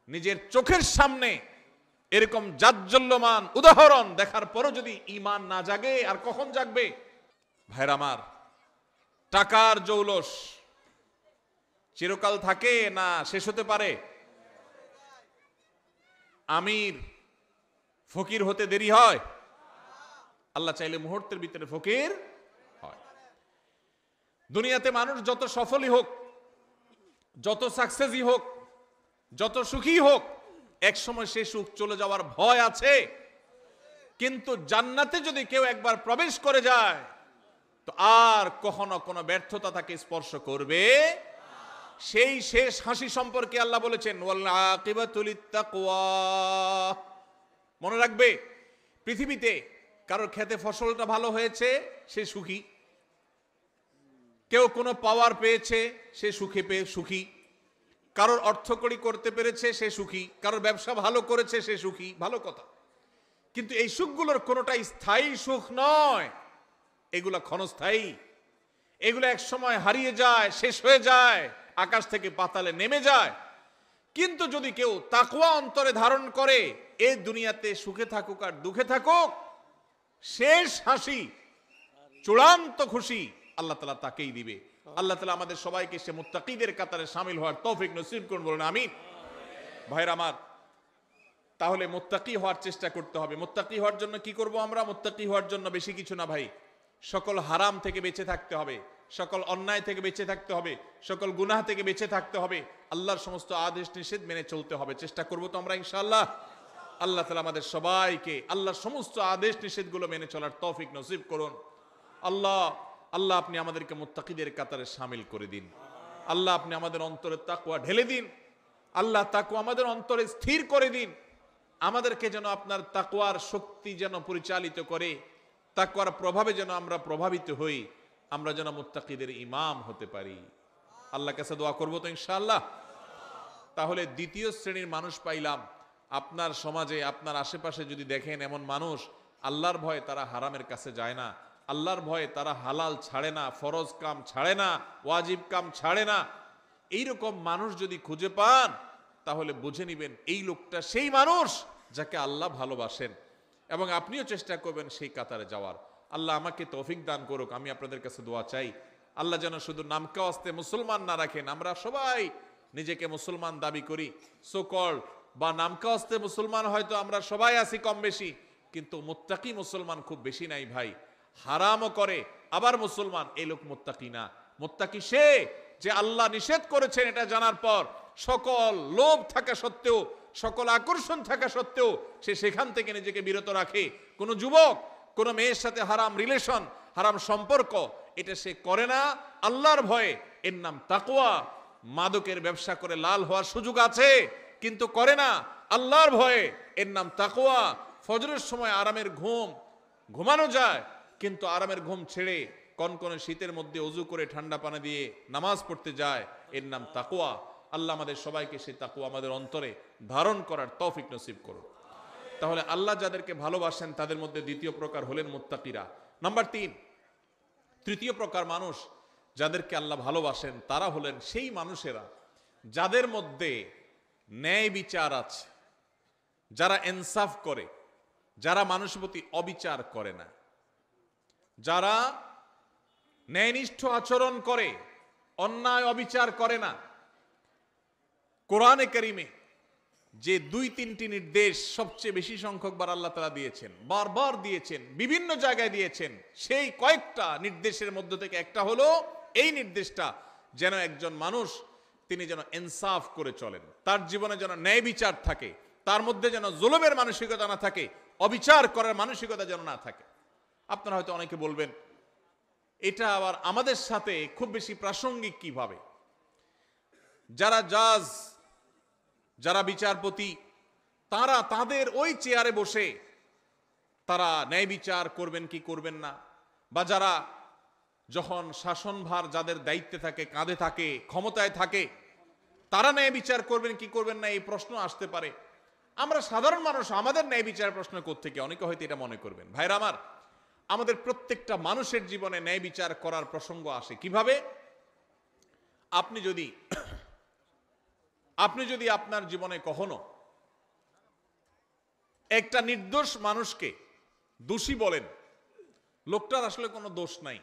নিজের চোখের সামনে এরকম জাজ্জল্যমান উদাহরণ দেখার পরও যদি ঈমান না জাগে, আর কখন জাগবে? ভাইরা আমার, টাকার জৌলস চিরকাল থাকে না শেষ হতে পারে? আমির ফকির হতে দেরি হয়? আল্লাহ চাইলে মুহূর্তের ভিতরে ফকির হয়। দুনিয়াতে মানুষ যত সফলই হোক, যত সাকসেসই হোক, যত সুখী হোক, এক সময় সে সুখ চলে যাওয়ার ভয় আছে। কিন্তু জান্নাতে যদি কেউ একবার প্রবেশ করে যায়, তো আর কখনো কোনো ব্যর্থতা তাকে স্পর্শ করবে। সেই শেষ হাসি সম্পর্কে আল্লাহ বলেছেন ওয়াল আকিবাতু লিত্তাকওয়া। মনে রাখবে, পৃথিবীতে কারোর খেতে ফসলটা ভালো হয়েছে, সে সুখী। কেউ কোনো পাওয়ার পেয়েছে, সে সুখে পেয়ে সুখী। কারোর অর্থকড়ি করতে পেরেছে, সে সুখী। কারোর ব্যবসা ভালো করেছে, সে সুখী। ভালো কথা, কিন্তু এই সুখগুলোর কোনোটাই স্থায়ী সুখ নয়, এগুলা ক্ষণস্থায়ী। এগুলো এক সময় হারিয়ে যায়, শেষ হয়ে যায়, আকাশ থেকে পাতালে নেমে যায়। কিন্তু যদি কেউ তাকওয়া অন্তরে ধারণ করে, এই দুনিয়াতে সুখে থাকুক আর দুঃখে থাকুক, শেষ হাসি চূড়ান্ত খুশি আল্লাহ তাআলা তাকেই দিবে। আল্লাহ তাআলা আমাদের সবাইকে সে মুত্তাকিদের কাতারে শামিল হওয়ার তৌফিক নসিব করুন, বলুন আমিন। ভাইরা আমার, তাহলে মুত্তাকি হওয়ার চেষ্টা করতে হবে। মুত্তাকি হওয়ার জন্য কি করব আমরা? মুত্তাকি হওয়ার জন্য বেশি কিছু না ভাই, সকল হারাম থেকে বেঁচে থাকতে হবে, সকল অন্যায় থেকে বেঁচে থাকতে হবে, সকল গুনাহ থেকে বেঁচে থাকতে হবে, আল্লাহর সমস্ত আদেশ নিষেধ মেনে চলতে হবে। চেষ্টা করব তো আমরা ইনশাআল্লাহ। আল্লাহ তাআলা আমাদের সবাইকে আল্লাহর সমস্ত আদেশ নিষেধগুলো মেনে চলার তৌফিক নসিব করুন। আল্লাহ আল্লাহ আপনি আমাদেরকে মুত্তাকিদের কাতারে শামিল করে দিন। আল্লাহ আপনি আমাদের অন্তরে তাকওয়া ঢেলে দিন। আল্লাহ তাকওয়া আমাদের অন্তরে স্থির করে দিন। আমাদেরকে যেন আপনার তাকওয়ার শক্তি যেন পরিচালিত করে, তাকওয়ার প্রভাবে যেন আমরা প্রভাবিত হই, আমরা যেন মুত্তাকিদের ইমাম হতে পারি। আল্লাহর কাছে দোয়া করব তো ইনশাআল্লাহ। তাহলে দ্বিতীয় শ্রেণীর মানুষ পাইলাম। আপনার সমাজে আপনার আশেপাশে যদি দেখেন এমন মানুষ, আল্লাহর ভয়ে তারা হারামের কাছে যায় না, আল্লাহর ভয়ে তারা হালাল ছাড়ে না, ফরজ কাম ছাড়ে না, ওয়াজিব কাম ছাড়ে না, এইরকম মানুষ যদি খুঁজে পান তাহলে বুঝে নিবেন এই লোকটা সেই মানুষ যাকে আল্লাহ ভালোবাসেন, এবং আপনিও চেষ্টা করবেন সেই কাতারে যাওয়ার। আল্লাহ আমাকে তৌফিক দান করুক। আমি আপনাদের কাছে দোয়া চাই, আল্লাহ যেন শুধু নামকা ওয়াস্তে মুসলমান না রাখেন। আমরা সবাই নিজেকে মুসলমান দাবি করি, সোকল বা নামকা ওয়াস্তে মুসলমান হয়তো আমরা সবাই আছি কম বেশি, কিন্তু মুত্তাকি মুসলমান খুব বেশি নাই ভাই। হারামও করে আবার মুসলমান, এই লোক মুত্তাকি না। মুত্তাকি সে যে আল্লাহ নিষেধ করেছেন এটা জানার পর সকল লোভ থাকা সত্ত্বেও, সকল আকর্ষণ থাকা সত্ত্বেও সে সেখান থেকে নিজেকে বিরত রাখে। কোন যুবক কোন মেয়ের সাথে হারাম রিলেশন, হারাম সম্পর্ক এটা সে করে না আল্লাহর ভয়ে, এর নাম তাকওয়া। মাদকের ব্যবসা করে লাল হওয়ার সুযোগ আছে কিন্তু করে না আল্লাহর ভয়ে, এর নাম তাকওয়া। ফজরের সময় আরামের ঘুম ঘুমানো যায়, কিন্তু আরামের ঘুম ছেড়ে কনকনে শীতের মধ্যে ওযু করে ঠান্ডা পানি দিয়ে নামাজ পড়তে যায়, এর নাম তাকওয়া। আল্লাহ আমাদের সবাইকে সেই তাকওয়া আমাদের অন্তরে ধারণ করার তৌফিক নসিব করুন। তাহলে আল্লাহ যাদেরকে ভালোবাসেন তাদের মধ্যে দ্বিতীয় প্রকার হলেন মুত্তাকিরা। নাম্বার 3, তৃতীয় প্রকার মানুষ যাদেরকে আল্লাহ ভালোবাসেন তারা হলেন সেই মানুষেরা যাদের মধ্যে ন্যায় বিচার আছে, যারা ইনসাফ করে, যারা মানুষের প্রতি অবিচার করে না, যারা ন্যায়নিষ্ঠ আচরণ করে, অন্যায় অবিচার করে না। কোরআনে কারিমে যে 2-3টি নির্দেশ সবচেয়ে বেশি সংখ্যক বার আল্লাহ তাআলা দিয়েছেন, বারবার দিয়েছেন, বিভিন্ন জায়গায় দিয়েছেন, সেই কয়েকটা নির্দেশের মধ্য থেকে একটা হলো এই নির্দেশটা যেন একজন মানুষ তিনি যেন ইনসাফ করে চলেন, তার জীবনে যেন ন্যায় বিচার থাকে, তার মধ্যে যেন জুলুমের মানসিকতা না থাকে, অবিচার করার মানসিকতা যেন না থাকে। আপনারা হয়তো অনেকে বলবেন এটা আবার আমাদের সাথে খুব বেশি প্রাসঙ্গিক কিভাবে? যারা জাজ, যারা বিচারপতি, তারা তাদের ওই চেয়ারে বসে তারা ন্যায় বিচার করবেন কি করবেন না, বা যারা যখন শাসনভার যাদের দায়িত্বে থাকে, কাঁধে থাকে, ক্ষমতায় থাকে, তারা ন্যায় বিচার করবেন কি করবেন না এই প্রশ্ন আসতে পারে। আমরা সাধারণ মানুষ, আমাদের ন্যায় বিচার প্রশ্ন কোত্থেকে? অনেকে হয়তো এটা মনে করবেন। ভাইরা আমার, আমাদের প্রত্যেকটা মানুষের জীবনে ন্যায় বিচার করার প্রসঙ্গ আসে কিভাবে? আপনি যদি আপনার জীবনে কখনো একটা নির্দোষ মানুষকে দোষী বলেন, লোকটার আসলে কোনো দোষ নাই,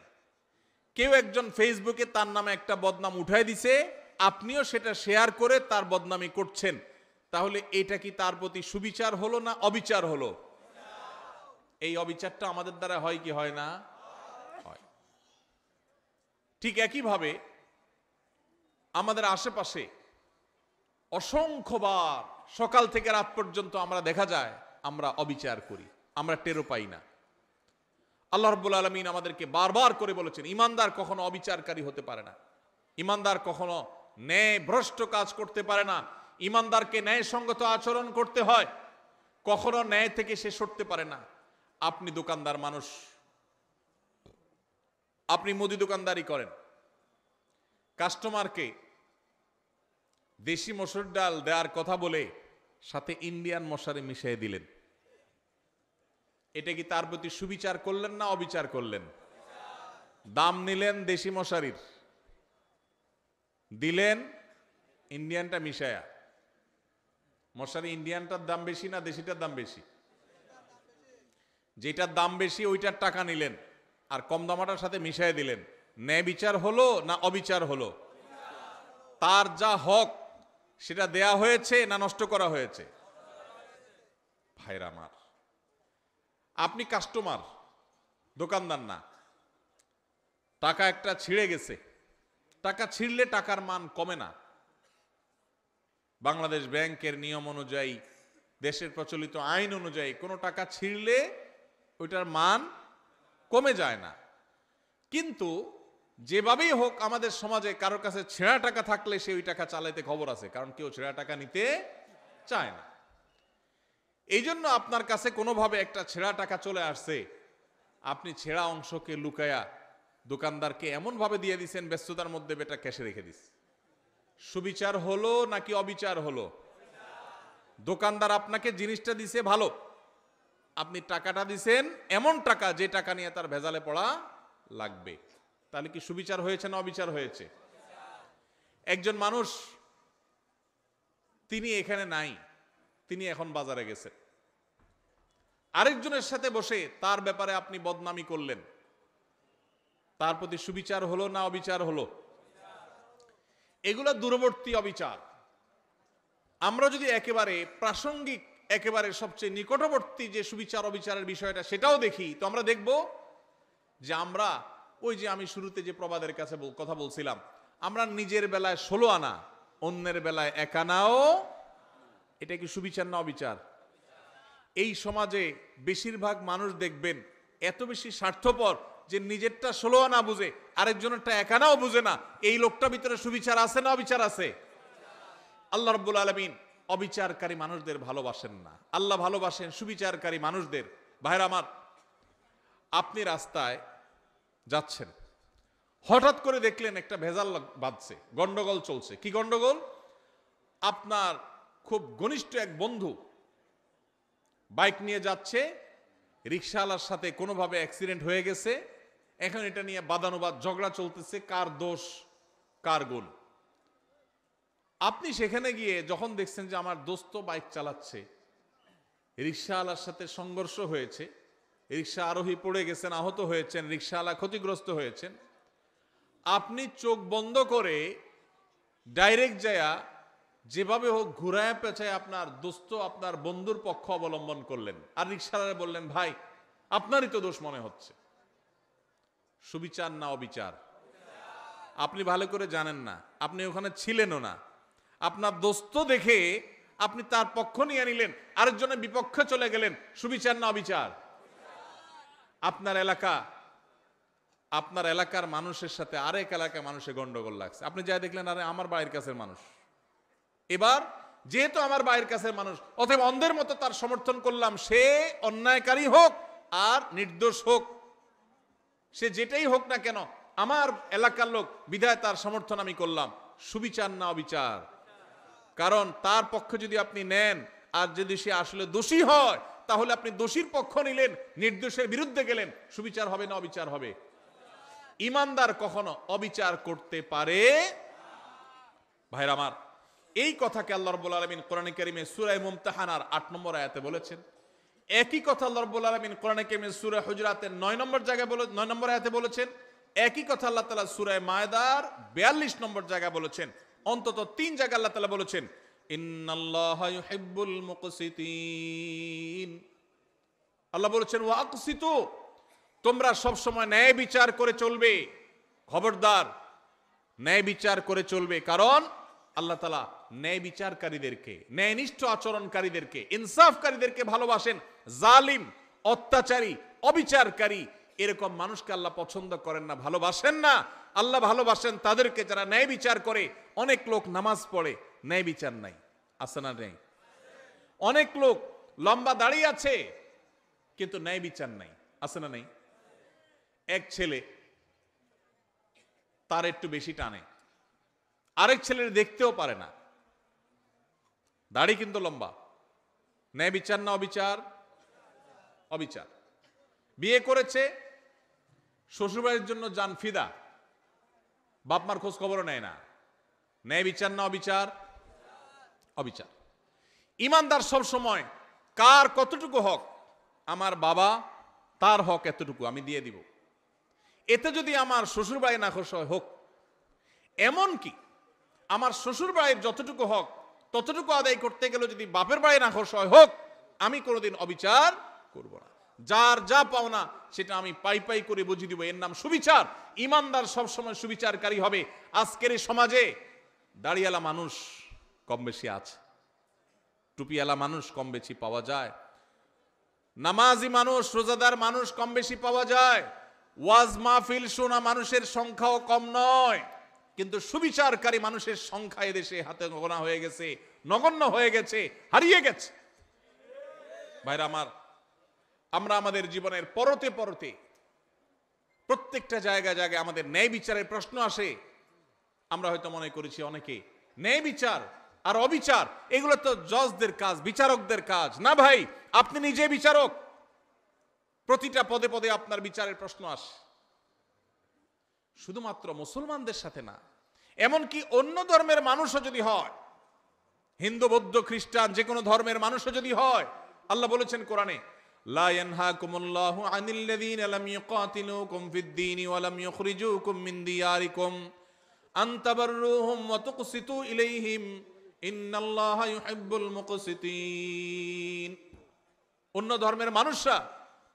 কেউ একজন ফেসবুকে তার নামে একটা বদনাম উঠায় দিছে, আপনিও সেটা শেয়ার করে তার বদনামি করছেন, তাহলে এটা কি তার প্রতি সুবিচার হলো না অবিচার হলো? এই অবিচারটা আমাদের দ্বারা হয় কি হয় না? হয়। ঠিক একইভাবে আমাদের আশেপাশে অসংখ্যবার সকাল থেকে রাত পর্যন্ত আমরা দেখা যায় আমরা অবিচার করি, আমরা টেরও পাই না। আল্লাহ রাব্বুল আলামিন আমাদেরকে বারবার করে বলেছেন ঈমানদার কখনো অবিচারকারী হতে পারে না, ঈমানদার কখনো ন্যায় ভ্রষ্ট কাজ করতে পারে না, ঈমানদারকে ন্যায়সঙ্গত আচরণ করতে হয়, কখনো ন্যায় থেকে সে সরতে পারে না। আপনি দোকানদার মানুষ, আপনি মুদি দোকানদারি করেন, কাস্টমারকে দেশি মসুর ডাল দেওয়ার কথা বলে সাথে ইন্ডিয়ান মশারি মিশিয়ে দিলেন, এটা কি তার প্রতি সুবিচার করলেন না অবিচার করলেন? দাম নিলেন দেশি মশারির, দিলেন ইন্ডিয়ানটা মিশায়া। মশারি ইন্ডিয়ানটার দাম বেশি না দেশিটার দাম বেশি? যেটার দাম বেশি ওইটার টাকা নিলেন, আর কম দামাটার সাথে মিশিয়ে দিলেন, ন্যায় বিচার হলো না অবিচার হলো? তার যা হক সেটা দেয়া হয়েছে না নষ্ট করা হয়েছে? ভাইরা আমার, আপনি কাস্টমার, দোকানদার না। টাকা একটা ছিঁড়ে গেছে, টাকা ছিঁড়লে টাকার মান কমে না। বাংলাদেশ ব্যাংকের নিয়ম অনুযায়ী, দেশের প্রচলিত আইন অনুযায়ী কোনো টাকা ছিঁড়লে ওইটার মান কমে যায় না। কিন্তু যেভাবেই হোক আমাদের সমাজে কারোর কাছে ছেঁড়া টাকা থাকলে সে ওই টাকা চালাইতে খবর আছে, কারণ কেউ ছেঁড়া টাকা নিতে চায় না। এই জন্য আপনার কাছে কোনোভাবে একটা ছেঁড়া টাকা চলে আসছে, আপনি ছেঁড়া অংশকে লুকায়া দোকানদারকে এমন ভাবে দিয়ে দিচ্ছেন ব্যস্ততার মধ্যে বেটা ক্যাশে রেখে দিস। সুবিচার হলো নাকি অবিচার হলো? দোকানদার আপনাকে জিনিসটা দিছে ভালো, আপনি টাকাটা দিছেন এমন টাকা যে টাকা নিয়ে তার ভেজালে পড়া লাগবে, তাহলে কি সুবিচার হয়েছে না অবিচার হয়েছে? একজন মানুষ, তিনি এখানে নাই, তিনি এখন বাজারে গেছেন, আরেকজনের সাথে বসে তার ব্যাপারে আপনি বদনামি করলেন, তার প্রতি সুবিচার হলো না অবিচার হলো? এগুলো দূরবর্তী অবিচার। আমরা যদি একেবারে প্রাসঙ্গিক, একেবারে সবচেয়ে নিকটবর্তী যে সুবিচার অবিচারের বিষয়টা সেটাও দেখি, তো আমরা দেখব যে আমরা ওই যে আমি শুরুতে যে প্রবাদের কাছে কথা বলছিলাম, আমরা নিজের বেলায় 16 আনা, অন্যের বেলায় 1 আনাও, এটা কি সুবিচার না অবিচার? এই সমাজে বেশিরভাগ মানুষ দেখবেন এত বেশি স্বার্থপর যে নিজেরটা 16 আনা বুঝে, আরেকজনেরটা 1 আনাও বুঝে না। এই লোকটা ভিতরে সুবিচার আছে না অবিচার আছে? আল্লাহ রাব্বুল আলামিন অবিচারকারী মানুষদের ভালোবাসেন না, আল্লাহ ভালোবাসেন সুবিচারকারী মানুষদের। ভাইরা আমার, আপনি রাস্তায় যাচ্ছেন, হঠাৎ করে দেখলেন একটা ভেজাল বাজছে, গন্ডগোল চলছে। কি গন্ডগোল? আপনার খুব ঘনিষ্ঠ এক বন্ধু বাইক নিয়ে যাচ্ছে, রিকশাওয়ালার সাথে কোনোভাবে অ্যাক্সিডেন্ট হয়ে গেছে, এখন এটা নিয়ে বাদানুবাদ ঝগড়া চলতেছে, কার দোষ কার গুণ। আপনি সেখানে গিয়ে যখন দেখছেন যে আমার দোস্ত বাইক চালাচ্ছে, রিকশাওয়ালার সাথে সংঘর্ষ হয়েছে, রিকশা আরোহী পড়ে গেছেন, আহত হয়েছেন, রিকশাওয়ালা ক্ষতিগ্রস্ত হয়েছেন, আপনি চোখ বন্ধ করে ডাইরেক্ট যায়া যেভাবে হোক ঘুরায় পেঁচায় আপনার দোস্ত, আপনার বন্ধুর পক্ষ অবলম্বন করলেন, আর রিকশাওয়ালা বললেন, ভাই আপনারই তো দোষ মনে হচ্ছে। সুবিচার না অবিচার? আপনি ভালো করে জানেন না, আপনি ওখানে ছিলেনও না, আপনার দোস্ত দেখে আপনি তার পক্ষ নিয়ে নিলেন, আরেকজনের বিপক্ষে চলে গেলেন। সুবিচার না অবিচার? আপনার এলাকার মানুষের সাথে আরেক এলাকার মানুষের গন্ডগোল লাগছে, আপনি যা দেখলেন আরে আমার বাড়ির কাছের মানুষ, এবার যেহেতু আমার বাড়ির কাছের মানুষ, অতএব অন্ধের মতো তার সমর্থন করলাম, সে অন্যায়কারী হোক আর নির্দোষ হোক, সে যেটাই হোক না কেন, আমার এলাকার লোক বিধায় তার সমর্থন আমি করলাম। সুবিচার না অবিচার? কারণ তার পক্ষে যদি আপনি নেন আর যদি সে আসলে দোষী হয়, তাহলে আপনি দোষীর পক্ষ নিলেন, নির্দোষের বিরুদ্ধে গেলেন। সুবিচার হবে না অবিচার হবে? ইমানদার কখনো অবিচার করতে পারে? ভাইরা আমার, এই কথাকে আল্লাহ রাব্বুল আলামিন কোরআনে কারীমে সূরা মুমতাহানার 8 নম্বর আয়াতে বলেছেন। একই কথা আল্লাহ রাব্বুল আলামিন কোরআনে কারীমে সূরা হুজুরাতের 9 নম্বর জায়গায় 9 নম্বর আয়াতে বলেছেন। একই কথা আল্লাহ তাআলা সূরা মায়দার 42 নম্বর জায়গায় বলেছেন। অন্তত 3 জায়গায় আল্লাহ তাআলা বলেছেন, ইন্নাল্লাহা ইউহিব্বুল মুকসিতিন। আল্লাহ বলেছেন, ওয়াকসিতু, তোমরা সব সময় ন্যায় বিচার করে চলবে। খবরদার, ন্যায় বিচার করে চলবে, কারণ আল্লাহ তাআলা ন্যায় বিচারকারীদেরকে, ন্যায়নিষ্ঠ আচরণকারীদেরকে, ইনসাফকারীদেরকে ভালোবাসেন। জালিম, অত্যাচারী, অবিচারকারী এরকম মানুষকে আল্লাহ পছন্দ করেন না, ভালোবাসেন না। আল্লাহ ভালোবাসেন তাদেরকে যারা ন্যায় বিচার করে। অনেক লোক নামাজ পড়ে, ন্যায় বিচার নাই, আছে না নেই? অনেক লোক লম্বা দাঁড়িয়ে আছে কিন্তু ন্যায় বিচার নাই, আছে না নেই? এক ছেলে তার একটু বেশি টানে, আরেক ছেলের দেখতেও পারে না, দাড়ি কিন্তু লম্বা। ন্যায় বিচার না অবিচার? অবিচার। বিয়ে করেছে, শ্বশুরবাড়ির জন্য জান ফিদা, বাপমার খোঁজ খবরও নেয় না। ন্যায় বিচার না অবিচার? অবিচার। ইমানদার সব সময় কার কতটুকু হক, আমার বাবা তার হক এতটুকু আমি দিয়ে দিব, এতে যদি আমার শ্বশুর বাড়ি নাখোশ হয় হোক, এমনকি আমার শ্বশুর বাড়ির যতটুকু হক ততটুকু আদায় করতে গেলে যদি বাপের বাড়ি নাখোশ হয় হোক, আমি কোনোদিন অবিচার করব না। যার যা পাওনা সেটা আমি পাই পাই করে বুঝিয়ে দিব, এর নাম সুবিচার। ইমানদার সবসময় সুবিচারকারী হবে। আজকের এই সমাজে দাড়িওয়ালা মানুষ কম বেশি আছে, টুপিওয়ালা মানুষ কম বেশি পাওয়া যায়, নামাজি মানুষ রোজাদার মানুষ কম বেশি পাওয়া যায়, ওয়াজ মাহফিল শোনা মানুষের সংখ্যাও কম নয়, কিন্তু সুবিচারকারী মানুষের সংখ্যা এদেশে হাতে গোনা হয়ে গেছে, নগণ্য হয়ে গেছে, হারিয়ে গেছে। ভাইরা আমার, আমরা আমাদের জীবনের পরতে পরতে প্রত্যেকটা জায়গায় জায়গায় আমাদের ন্যায় বিচারের প্রশ্ন আসে। আমরা হয়তো মনে করেছি অনেকে ন্যায় বিচার আর অবিচার এগুলো তো জজদের কাজ, বিচারকদের কাজ। না ভাই, আপনি নিজে বিচারক। প্রতিটা পদে পদে আপনার বিচারের প্রশ্ন আসে। শুধুমাত্র মুসলমানদের সাথে না, এমনকি অন্য ধর্মের মানুষও যদি হয়, হিন্দু বৌদ্ধ খ্রিস্টান যে কোনো ধর্মের মানুষও যদি হয়, আল্লাহ বলেছেন কোরআনে, লা ইয়ানহাকুমুল্লাহু আনিল্লাযীনা লাম ইউকাতিলুকুম ফিদ-দীনি ওয়া লাম ইউখরিজুকুম মিন দিয়ারিকুম আন তাবাররুহুম ওয়া তুকসিতু ইলাইহিম ইন্নাল্লাহা ইউহিব্বুল মুকসিতিন। অন্য ধর্মের মানুষরা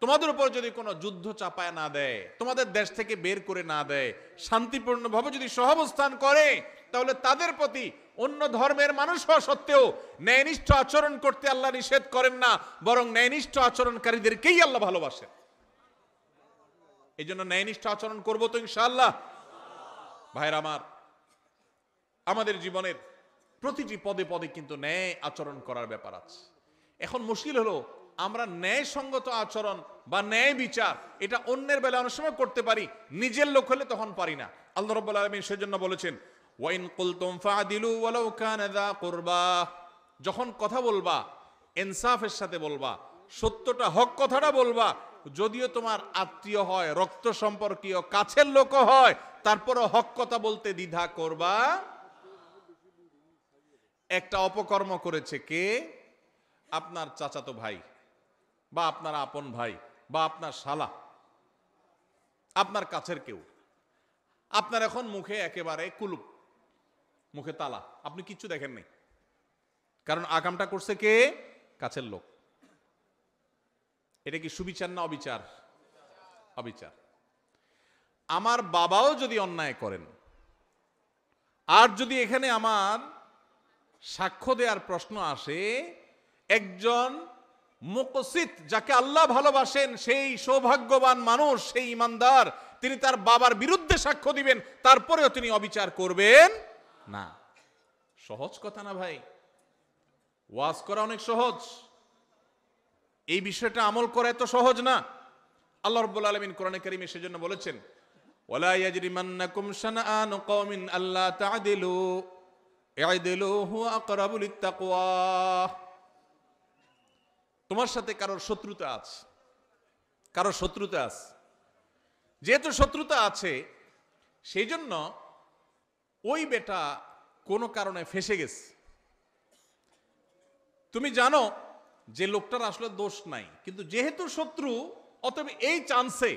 তোমাদের উপর যদি কোনো যুদ্ধ চাপায় না দেয়, তোমাদের দেশ থেকে বের করে না দেয়, শান্তিপূর্ণভাবে যদি সহাবস্থান করে, তাহলে তাদের প্রতি অন্য ধর্মের মানুষ হওয়া সত্ত্বেও ন্যায়নিষ্ঠ আচরণ করতে আল্লাহ নিষেধ করেন না, বরং ন্যায়নিষ্ঠ আচরণকারীদেরকেই আল্লাহ ভালোবাসেন। এই জন্য ন্যায়নিষ্ঠ আচরণ করবো তো ইনশাআল্লাহ। ভাইরা আমার, আমাদের জীবনের প্রতিটি পদে পদে কিন্তু ন্যায় আচরণ করার ব্যাপার আছে। এখন মুশকিল হলো, আমরা ন্যায়সঙ্গত আচরণ বা ন্যায় বিচার এটা অন্যের বেলা অনেক সময় করতে পারি, নিজের লোক হলে তখন পারি না। আল্লাহ রাব্বুল আলামিন সেজন্য বলেছেন, ওয়াইন কুলতুম ফাদিলু ওয়ালাউ কানা যা কুরবা। যখন কথা বলবা ইনসাফের সাথে বলবা, সত্যটা হক কথাটা বলবা, যদিও তোমার আত্মীয় হয়, রক্ত সম্পর্কীয়, কাছের লোক হয়, তারপরও হক কথা বলতে দ্বিধা করবা। একটা অপকর্ম করেছে কে? আপনার চাচাতো ভাই বা আপনার আপন ভাই বা আপনার শালা, আপনার কাছের কেউ। আপনার এখন মুখে একেবারে কুলুপ, মুখে তালা, আপনি কিচ্ছু দেখেন নাই, কারণ আকামটা করছে কে? কাছের লোক। এটা কি সুবিচার না অবিচার? অবিচার। আমার বাবাও যদি অন্যায় করেন, আর যদি এখানে আমার সাক্ষ্য দেওয়ার প্রশ্ন আসে, একজন মুকসিত যাকে আল্লাহ ভালোবাসেন, সেই সৌভাগ্যবান মানুষ, সেই ইমানদার, তিনি তার বাবার বিরুদ্ধে সাক্ষ্য দিবেন, তারপরেও তিনি অবিচার করবেন না। সহজ কথা না ভাই? ওয়াজ করা অনেক সহজ, এই বিষয়টা আমল করা এত সহজ না। আল্লাহ রাব্বুল আলামিন কোরআনে কারীমে সেজন্য বলেছেন, ওয়ালা ইয়াজরিমান্নাকুম শানাআনু কওমিন আল্লা তা'দিলু ই'দিলু হুয়া আকরাবু লিত-তাকওয়া। তোমার সাথে কারোর শত্রুতা আছে, কারোর শত্রুতা আছে, যেহেতু শত্রুতা আছে সেই জন্য ওই বেটা কোনো কারণে ফেঁসে গেছে। তুমি জানো যে লোকটার আসলে দোষ নাই, কিন্তু যেহেতু শত্রু, অতএব এই চান্সে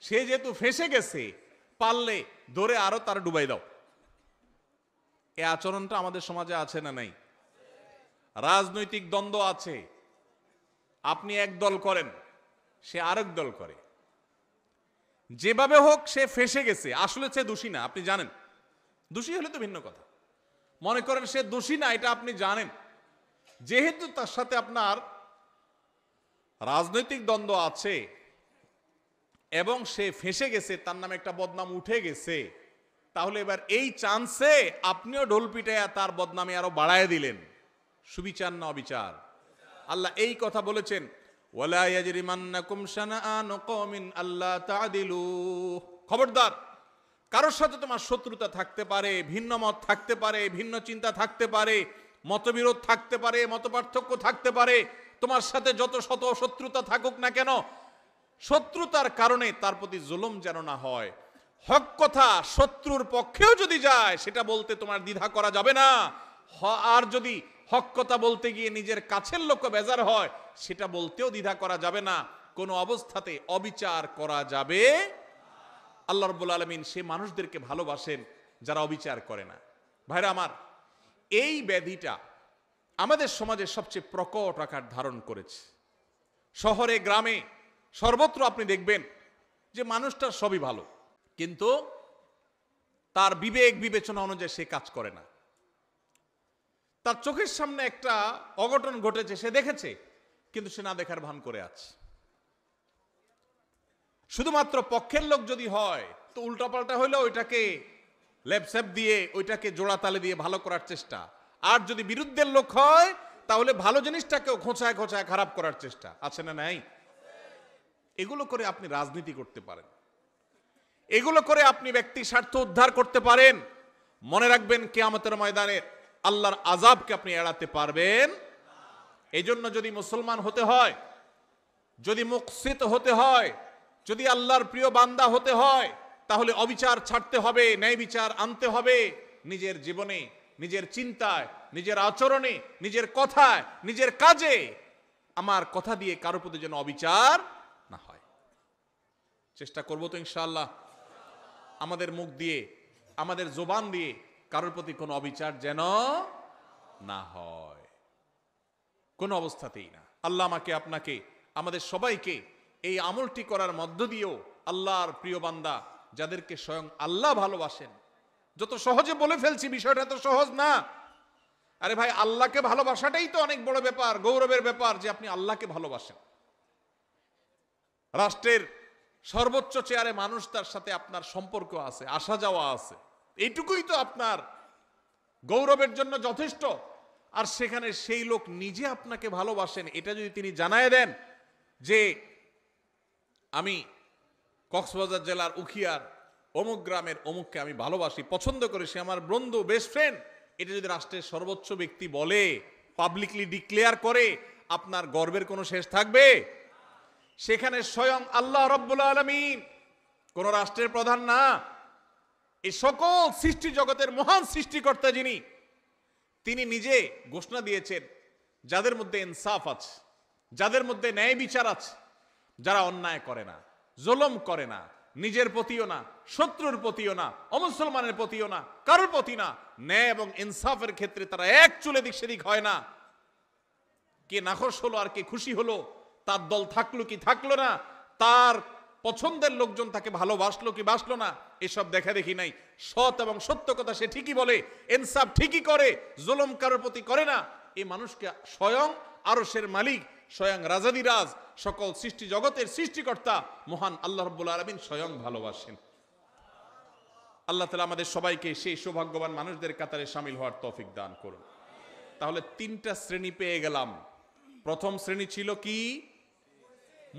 সে যেহেতু ফেঁসে গেছে, পারলে ধরে আরো তার ডুবাই দাও। এই আচরণটা আমাদের সমাজে আছে না নাই? রাজনৈতিক দ্বন্দ্ব আছে, আপনি এক দল করেন, সে আরেক দল করে, যেভাবে হোক সে ফেঁসে গেছে, আসলে সে দোষী না, আপনি জানেন। দোষী হলে তো ভিন্ন কথা, মনে করেন সে দোষী না, এটা আপনি জানেন, যেহেতু তার সাথে আপনার রাজনৈতিক দ্বন্দ্ব আছে এবং সে ফেঁসে গেছে, তার নামে একটা বদনাম উঠে গেছে, তাহলে এবার এই চান্সে আপনিও ঢোল পিটাইয়া তার বদনামে আরো বাড়ায় দিলেন। সুবিচার না অবিচার? আল্লাহ এই কথা বলেছেন, ওয়ালা ইয়াজরিমান্নাকুম শানাআনু কওমিন আল্লা তা'দিলু। খবরদার, কারোর সাথে তোমার শত্রুতা থাকতে পারে, ভিন্ন মত থাকতে পারে, ভিন্ন চিন্তা থাকতে পারে, মতবিরোধ থাকতে পারে, মতপার্থক্য থাকতে পারে, তোমার সাথে যত শত শত্রুতা থাকুক না কেন, শত্রুতার কারণে তার প্রতি জুলুম যেন না হয়। হক কথা শত্রুর পক্ষেও যদি যায়, সেটা বলতে তোমার দ্বিধা করা যাবে না। আর যদি হক কথা বলতে গিয়ে নিজের কাছের লোক বেজার হয়, সেটা বলতেও দ্বিধা করা যাবে না। কোনো অবস্থাতে অবিচার করা যাবে। আল্লাহ রাব্বুল আলামিন সে মানুষদেরকে ভালোবাসেন যারা অবিচার করে না। ভাইরা আমার, এই ব্যাধিটা আমাদের সমাজে সবচেয়ে প্রকট আকার ধারণ করেছে। শহরে গ্রামে সর্বত্র আপনি দেখবেন যে মানুষটার সবই ভালো, কিন্তু তার বিবেক বিবেচনা অনুযায়ী সে কাজ করে না। তার চোখের সামনে একটা অঘটন ঘটেছে, সে দেখেছে, কিন্তু সে না দেখার ভান করে আছে। শুধুমাত্র পক্ষের লোক যদি হয় তো উল্টাপাল্টা হইলে ওইটাকে লেপসেপ দিয়ে ওইটাকে জোড়া তালে দিয়ে ভালো করার চেষ্টা, আর যদি বিরুদ্ধের লোক হয় তাহলে ভালো জিনিসটাকেও খোঁচায় খোঁচায় খারাপ করার চেষ্টা। আছে না নাই? এগুলো করে আপনি রাজনীতি করতে পারেন, এগুলো করে আপনি ব্যক্তি স্বার্থ উদ্ধার করতে পারেন। মনে রাখবেন, কিয়ামতের ময়দানে আল্লাহর আযাবকে আপনি এড়াতে পারবেন। এই জন্য যদি মুসলমান হতে হয়, যদি মুকসিত হতে হয়, যদি আল্লাহর প্রিয় বান্দা হতে হয়, তাহলে অবিচার ছাড়তে হবে, ন্যায় বিচার আনতে হবে নিজের জীবনে, নিজের চিন্তায়, নিজের আচরণে, নিজের কথায়, নিজের কাজে। আমার কথা দিয়ে কারোর প্রতি যেন অবিচার না হয়। চেষ্টা করব তো ইনশাআল্লাহ, আমাদের মুখ দিয়ে, আমাদের জবান দিয়ে কারোর প্রতি কোনো অবিচার যেন না হয়, কোনো অবস্থাতেই না। আল্লাহ আমাকে, আপনাকে, আমাদের সবাইকে এই আমলটি করার মধ্য দিয়েও আল্লাহর প্রিয় বান্দা যাদেরকে স্বয়ং আল্লাহ ভালোবাসেন। যত সহজে বলে ফেলছি, বিষয়টা তো সহজ না। আরে ভাই, আল্লাহকে ভালোবাসাটাই তো অনেক বড় ব্যাপার, গৌরবের ব্যাপার যে আপনি আল্লাহকে ভালোবাসেন। রাষ্ট্রের সর্বোচ্চ চেয়ারে মানুষ, তার সাথে আপনার সম্পর্ক আছে, আসা যাওয়া আছে, এইটুকুই তো আপনার গৌরবের জন্য যথেষ্ট। আর সেখানে সেই লোক নিজে আপনাকে ভালোবাসেন, এটা যদি তিনি জানায় দেন যে আমি কক্সবাজার জেলার উখিয়ার অমুক গ্রামের অমুককে আমি ভালোবাসি, পছন্দ করি, সে আমার বন্ধু, বেস্ট ফ্রেন্ড, এটা যদি রাষ্ট্রের সর্বোচ্চ ব্যক্তি বলে, পাবলিকলি ডিক্লেয়ার করে, আপনার গর্বের কোনো শেষ থাকবে? সেখানে স্বয়ং আল্লাহ রাব্বুল আলামিন, কোন রাষ্ট্রের প্রধান না, এই সকল সৃষ্টি জগতের মহান সৃষ্টিকর্তা যিনি, তিনি নিজে ঘোষণা দিয়েছেন যাদের মধ্যে ইনসাফ আছে, যাদের মধ্যে ন্যায় বিচার আছে, যারা অন্যায় করে না, জুলুম করে না, নিজের প্রতিও না, শত্রুর প্রতিও না, অমুসলমানের প্রতিও না, কারোর প্রতি না, ন্যায় এবং ইনসাফের ক্ষেত্রে তারা এক চুলে দিক সেদিক হয় না। কে নাখোশ হলো আর কে খুশি হলো, তার দল থাকলো কি থাকলো না, তার পছন্দের লোকজন তাকে ভালোবাসলো কি বাসলো না, এসব দেখা দেখি নাই। সৎ এবং সত্য কথা সে ঠিকই বলে, ইনসাফ ঠিকই করে, জুলুম কারোর প্রতি করে না। এই মানুষকে স্বয়ং আরশের মালিক, স্বয়ং রাজাদিরাজ, সকল সৃষ্টি জগতের সৃষ্টিকর্তা মহান আল্লাহ রাব্বুল আলামিন স্বয়ং ভালোবাসেন। আল্লাহ তাআলা আমাদের সবাইকে সেই সৌভাগ্যবান মানুষদের কাতারে শামিল হওয়ার তৌফিক দান করুন। তাহলে তিনটা শ্রেণী পেয়ে গেলাম। প্রথম শ্রেণী ছিল কি?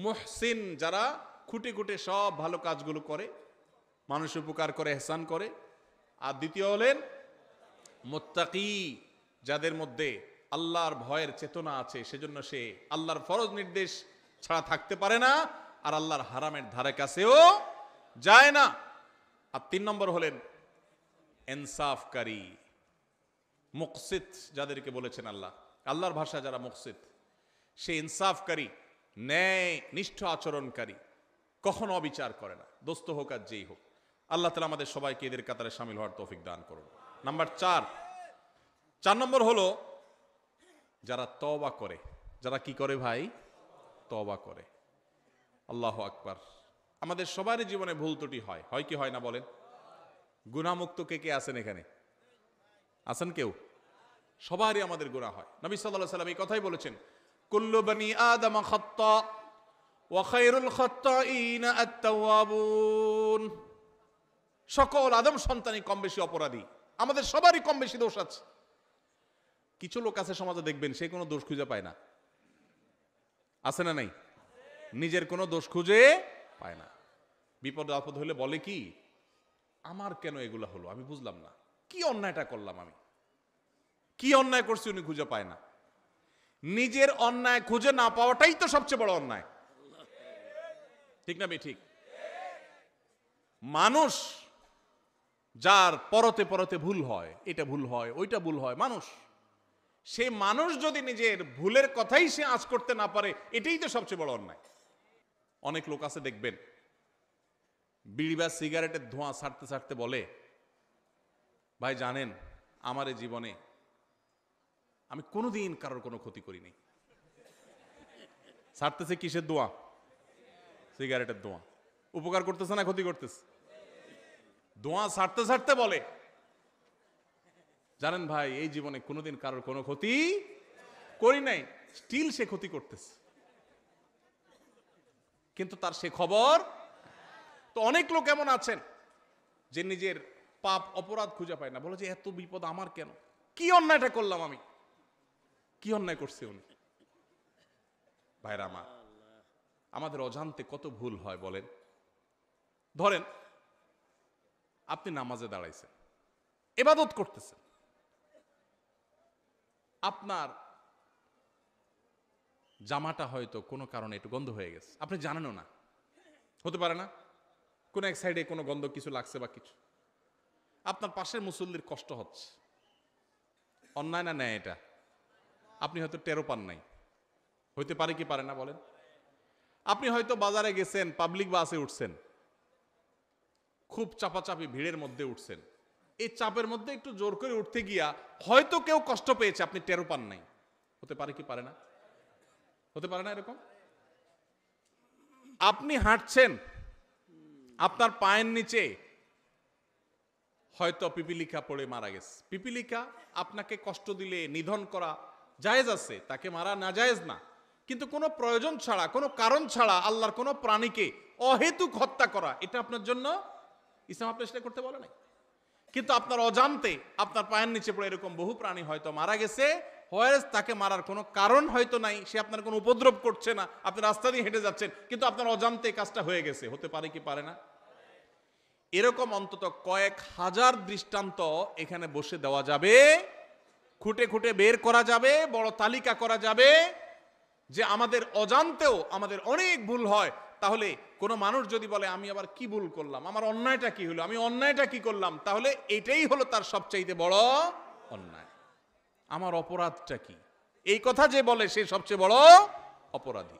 মুহসিন, যারা খুঁটে খুঁটে সব ভালো কাজগুলো করে, মানুষ উপকার করে, ইহসান করে। আর দ্বিতীয় হলেন মুত্তাকি, যাদের মধ্যে আল্লাহর ভয়ের চেতনা আছে, সেজন্য সে আল্লাহর ফরজ নির্দেশ ছাড়া থাকতে পারে না, আর আল্লাহর হারামের ধারে কাছেও যায় না। আর 3 নম্বর হলেন ইনসাফকারী, মুকসিত, যাদেরকে বলেছেন আল্লাহ। আল্লাহর ভাষা যারা মুকসিত, সে ইনসাফকারী, ন্যায় নিষ্ঠ আচরণকারী, কখনো অবিচার করে না, দোস্ত হোক আর যেই হোক। আল্লাহ তাআলা আমাদের সবাইকে এদের কাতারে শামিল হওয়ার তৌফিক দান করুন। নাম্বার 4 নম্বর হলো যারা তওবা করে। যারা কি করে ভাই? তওবা করে। আল্লাহু আকবার। আমাদের সবারই জীবনে ভুল ত্রুটি হয়, হয় কি হয় না বলেন? গুনাহমুক্ত কে কে আছেন এখানে? আছেন কেউ? সবারই আমাদের গুনাহ হয়। নবী সাল্লাল্লাহু আলাইহি ওয়াসাল্লাম এই কথাই বলেছেন, কুল্লু বনি আদম খাত্তা ওয়া খায়রুল খাত্তাইনা আত-তাওয়াবুন। সকল আদম সন্তানই কম বেশি অপরাধী, আমাদের সবারই কম বেশি দোষ আছে। কিছু লোক আছে সমাজে, দেখবেন সে কোনো দোষ খুঁজে পায় না। আছে না নাই? নিজের কোনো দোষ খুঁজে পায় না। বিপদ আপদ হলে বলে কি, আমার কেন এগুলা হলো, আমি বুঝলাম না, কি অন্যায়টা করলাম, আমি কি অন্যায় করছি, উনি খুঁজে পায় না। নিজের অন্যায় খুঁজে না পাওয়াটাই তো সবচেয়ে বড় অন্যায়, ঠিক না ঠিক? মানুষ যার পরতে পরতে ভুল হয়, এটা ভুল হয়, ওইটা ভুল হয়, মানুষ, সে মানুষ যদি নিজের ভুলের কথাই সে আঁচ করতে না পারে, এটাই তো সবচেয়ে বড় অন্যায়। অনেক লোক আছে দেখবেন বিড়ি বা সিগারেটের ধোঁয়া ছাড়তে ছাড়তে বলে, ভাই জানেন আমার এই জীবনে আমি কোনোদিন কারোর কোনো ক্ষতি করিনি। ছাড়তেছে কিসের ধোঁয়া? সিগারেটের ধোঁয়া। উপকার করতেছে না ক্ষতি করতেছে? ধোঁয়া ছাড়তে ছাড়তে বলে, জানেন ভাই এই জীবনে কোনোদিন কারোর কোনো ক্ষতি করি নাই। স্টিল সে ক্ষতি করতেছে, কিন্তু তার সে খবর। তো অনেক লোক এমন আছেন যে নিজের পাপ অপরাধ খুঁজে পায় না, বলে যে এত বিপদ আমার কেন, কি অন্যায়টা করলাম আমি, কি অন্যায় করছে উনি। ভাইরা আমার, আমাদের অজান্তে কত ভুল হয় বলেন। ধরেন আপনি নামাজে দাঁড়াইছেন, ইবাদত করতেছেন, আপনার জামাটা হয়তো কোনো কারণে একটু গন্ধ হয়ে গেছে, আপনি জানেনও না, হতে পারে না কোন এক সাইডে কোনো গন্ধ কিছু লাগছে বা কিছু। আপনার পাশের মুসল্লির কষ্ট হচ্ছে, অন্যায় না ন্যায় এটা? আপনি হয়তো টেরো পান নাই, হইতে পারে কি পারে না বলেন? আপনি হয়তো বাজারে গেছেন, পাবলিক বাসে উঠছেন, খুব চাপাচাপি ভিড়ের মধ্যে উঠছেন, এই চাপের মধ্যে একটু জোর করে উঠতে গিয়া হয়তো কেউ কষ্ট পেয়েছে, আপনি টেরো পান নাই, হতে পারে কি পারে না? হতে পারে না এরকম? আপনি হাঁটছেন, আপনার পায়ের নিচে হয়তো পিপিলিকা পড়ে মারা গেছে। পিপিলিকা আপনাকে কষ্ট দিলে নিধন করা জায়েজ আছে, তাকে মারা না জায়েজ না, কিন্তু কোনো প্রয়োজন ছাড়া, কোনো কারণ ছাড়া আল্লাহর কোনো প্রাণীকে অহেতুক হত্যা করা, এটা আপনার জন্য ইসলাম আপনি সেটা করতে বলে নাই। কিন্তু আপনার অজান্তে আপনার পায়ের নিচে পড়ে এরকম বহু প্রাণী হয়তো মারা গেছে, হোয়ারেস তাকে মারার কোনো কারণ হয়তো নাই, সে আপনার কোনো উপদ্রব করছে না, আপনি রাস্তা দিয়ে হেঁটে যাচ্ছেন, কিন্তু আপনার অজান্তে কাজটা হয়ে গেছে, হতে পারে কি পারে না? এরকম অন্তত কয়েক হাজার দৃষ্টান্ত এখানে বসে দেওয়া যাবে, খুঁটে খুঁটে বের করা যাবে, বড় তালিকা করা যাবে, যে আমাদের অজান্তেও আমাদের অনেক ভুল হয়। তাহলে কোনো মানুষ যদি বলে আমি আবার কি ভুল করলাম, আমার অন্যায়টা কি হলো, আমি অন্যায়টা কি করলাম, তাহলে এটাই হলো তার সবচাইতে বড় অন্যায়। আমার অপরাধটা কি, এই কথা যে বলে সে সবচেয়ে বড় অপরাধী।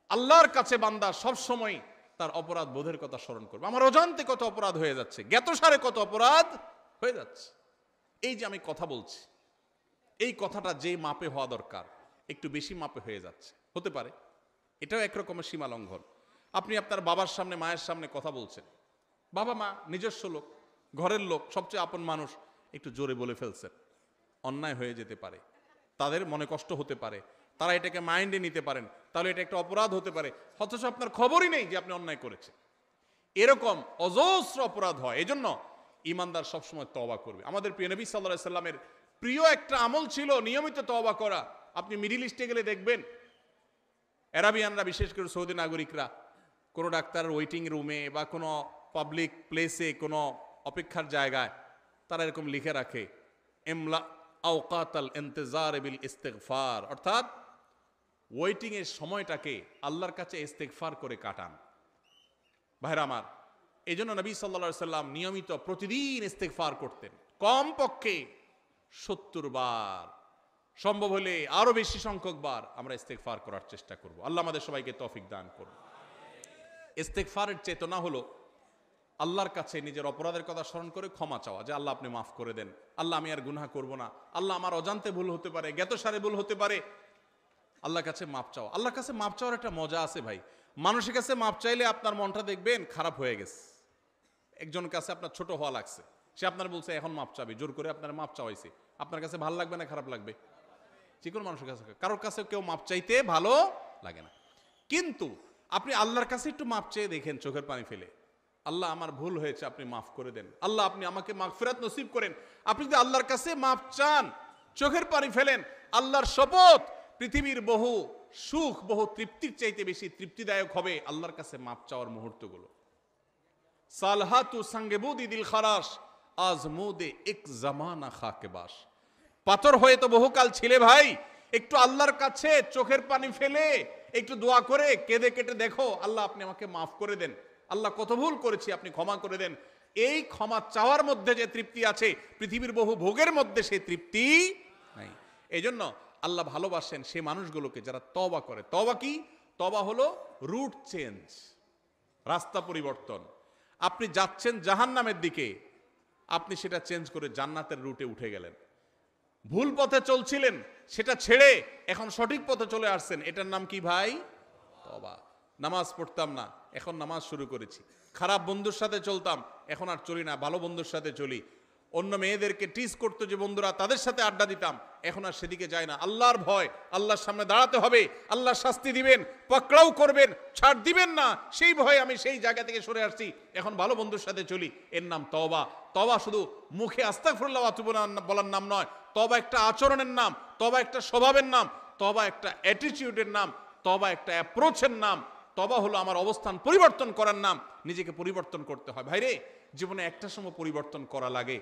আল্লাহর কাছে বান্দা সব সময় তার অপরাধ বোধের কথা স্মরণ করবে। আমার অজান্তে কত অপরাধ হয়ে যাচ্ছে, জ্ঞাতসারে কত অপরাধ হয়ে যাচ্ছে। এই যে আমি কথা বলছি, এই কথাটা যে মাপে হওয়া দরকার একটু বেশি মাপে হয়ে যাচ্ছে, হতে পারে এটাও একরকমের সীমা লঙ্ঘন। আপনি আপনার বাবার সামনে মায়ের সামনে কথা বলছেন, বাবা মা নিজস্ব লোক, ঘরের লোক, সবচেয়ে আপন মানুষ, একটু জোরে বলে ফেলছেন, অন্যায় হয়ে যেতে পারে, তাদের মনে কষ্ট হতে পারে, তারা এটাকে মাইন্ডে নিতে পারেন, তাহলে এটা একটা অপরাধ হতে পারে, অথচ আপনার খবরই নেই যে আপনি অন্যায় করেছেন। এরকম অজস্র অপরাধ হয়। এজন্য ইমানদার সবসময় তওবা করবে। আমাদের প্রিয় নবী সাল্লাল্লাহু আলাইহি সাল্লামের প্রিয় একটা আমল ছিল নিয়মিত তওবা করা। আপনি মিডিল ইস্টে গেলে দেখবেন আরাবিয়ানরা, বিশেষ করে সৌদি নাগরিকরা, কোনো ডাক্তারের ওয়েটিং রুমে বা কোনো পাবলিক প্লেসে, কোনো অপেক্ষার জায়গায় তারা এরকম লিখে রাখে ইমলা আওকাতাল ইন্তিজার বিল ইস্তিগফার, অর্থাৎ ওয়েটিং এর সময়টাকে আল্লাহর কাছে ইস্তিগফার করে কাটান। ভাইরা আমার, এই জন্য নবী সাল্লাল্লাহু আলাইহি সাল্লাম নিয়মিত প্রতিদিন ইস্তিগফার করতেন, কমপক্ষে 70 বার, সম্ভব হলে আরো বেশি সংখ্যক বার আমরা ইস্তিগফার করার চেষ্টা করব। আল্লাহ আমাদের সবাইকে তৌফিক দান করুন। ইস্তিগফারের চেতনা হলো আল্লাহর কাছে নিজের অপরাধের কথা স্মরণ করে ক্ষমা চাওয়া, যে আল্লাহ আপনি মাফ করে দেন, আল্লাহ আমি আর গুনাহ করব না, আল্লাহ আমার অজান্তে ভুল হতে পারে, জ্ঞাতসারে ভুল হতে পারে, আল্লাহর কাছে মাপ চাওয়া। আল্লাহর কাছে মাপ চাওয়ার একটা মজা আছে ভাই। মানুষের কাছে মাপ চাইলে আপনার মনটা দেখবেন খারাপ হয়ে গেছে। একজনের কাছে আপনার ছোট হওয়া লাগছে, সে আপনার বলছে এখন মাপ চাবি, জোর করে আপনার মাপ চাওয়াইছে, আপনার কাছে ভালো লাগবে না খারাপ লাগবে? যে কোনো মানুষের কাছে, কারোর কাছে কেউ মাপ চাইতে ভালো লাগে না। কিন্তু আপনি আল্লাহর কাছে একটু মাপ চেয়ে দেখেন, চোখের পানি ফেলে, আল্লাহ আমার ভুল হয়েছে, আপনি মাফ করে দেন, আল্লাহ আপনি আমাকে মাগফিরাত নসিব করেন। আপনি যদি আল্লাহর কাছে মাপ চান, চোখের পানি ফেলেন, আল্লাহর শপথ, পৃথিবীর বহু সুখ, বহু তৃপ্তির চাইতে বেশি তৃপ্তিদায়ক হবে আল্লাহর কাছে মাপ চাওয়ার মুহূর্তগুলো। সালহাতু সাঙ্গেবুদি দিল খারাস আজমুদে এক জামানা খাকেবাস। পাথর হয়ে তো বহুকাল ছিলে ভাই, একটু আল্লাহর কাছে চোখের পানি ফেলে একটু দোয়া করে কেঁদে কেটে দেখো, আল্লাহ আপনি আমাকে মাফ করে দেন, আল্লাহ কত ভুল করেছি আপনি ক্ষমা করে দেন। এই ক্ষমা চাওয়ার মধ্যে যে তৃপ্তি আছে, পৃথিবীর বহু ভোগের মধ্যে সেই তৃপ্তি নাই। এই জন্য আল্লাহ ভালোবাসেন সে মানুষগুলোকে যারা তওবা করে। তওবা কি? তওবা হলো রুট চেঞ্জ, রাস্তা পরিবর্তন। আপনি যাচ্ছেন জাহান্নামের দিকে, আপনি সেটা চেঞ্জ করে জান্নাতের রুটে উঠে গেলেন। ভুল পথে চলছিলেন, সেটা ছেড়ে এখন সঠিক পথে চলে আসছেন, এটার নাম কি ভাই? তওবা। নামাজ পড়তাম না, এখন নামাজ শুরু করেছি। খারাপ বন্ধুর সাথে চলতাম, এখন আর চলি না, ভালো বন্ধুর সাথে চলি। অন্য মেয়েদেরকে টিজ করতো যে বন্ধুরা, তাদের সাথে আড্ডা দিতাম, এখন আর সেদিকে যায় না। আল্লাহর ভয়, আল্লাহর সামনে দাঁড়াতে হবে, আল্লাহ শাস্তি দিবেন, পাকড়াও করবেন, ছাড় দিবেন না, সেই ভয়ে আমি সেই জায়গা থেকে সরে আসছি, এখন ভালো বন্ধুর সাথে চলি। এর নাম তওবা। তওবা শুধু মুখে আস্তাগফিরুল্লাহ ওয়া আতুবু ইলাইহি বলার নাম নয়, তওবা একটা আচরণের নাম, তওবা একটা স্বভাবের নাম, তওবা একটা অ্যাটিটিউডের নাম, তওবা একটা অ্যাপ্রোচের নাম। তওবা হলো আমার অবস্থান পরিবর্তন করার নাম, নিজেকে পরিবর্তন করতে হয়। ভাইরে, জীবনে একটা সময় পরিবর্তন করা লাগে।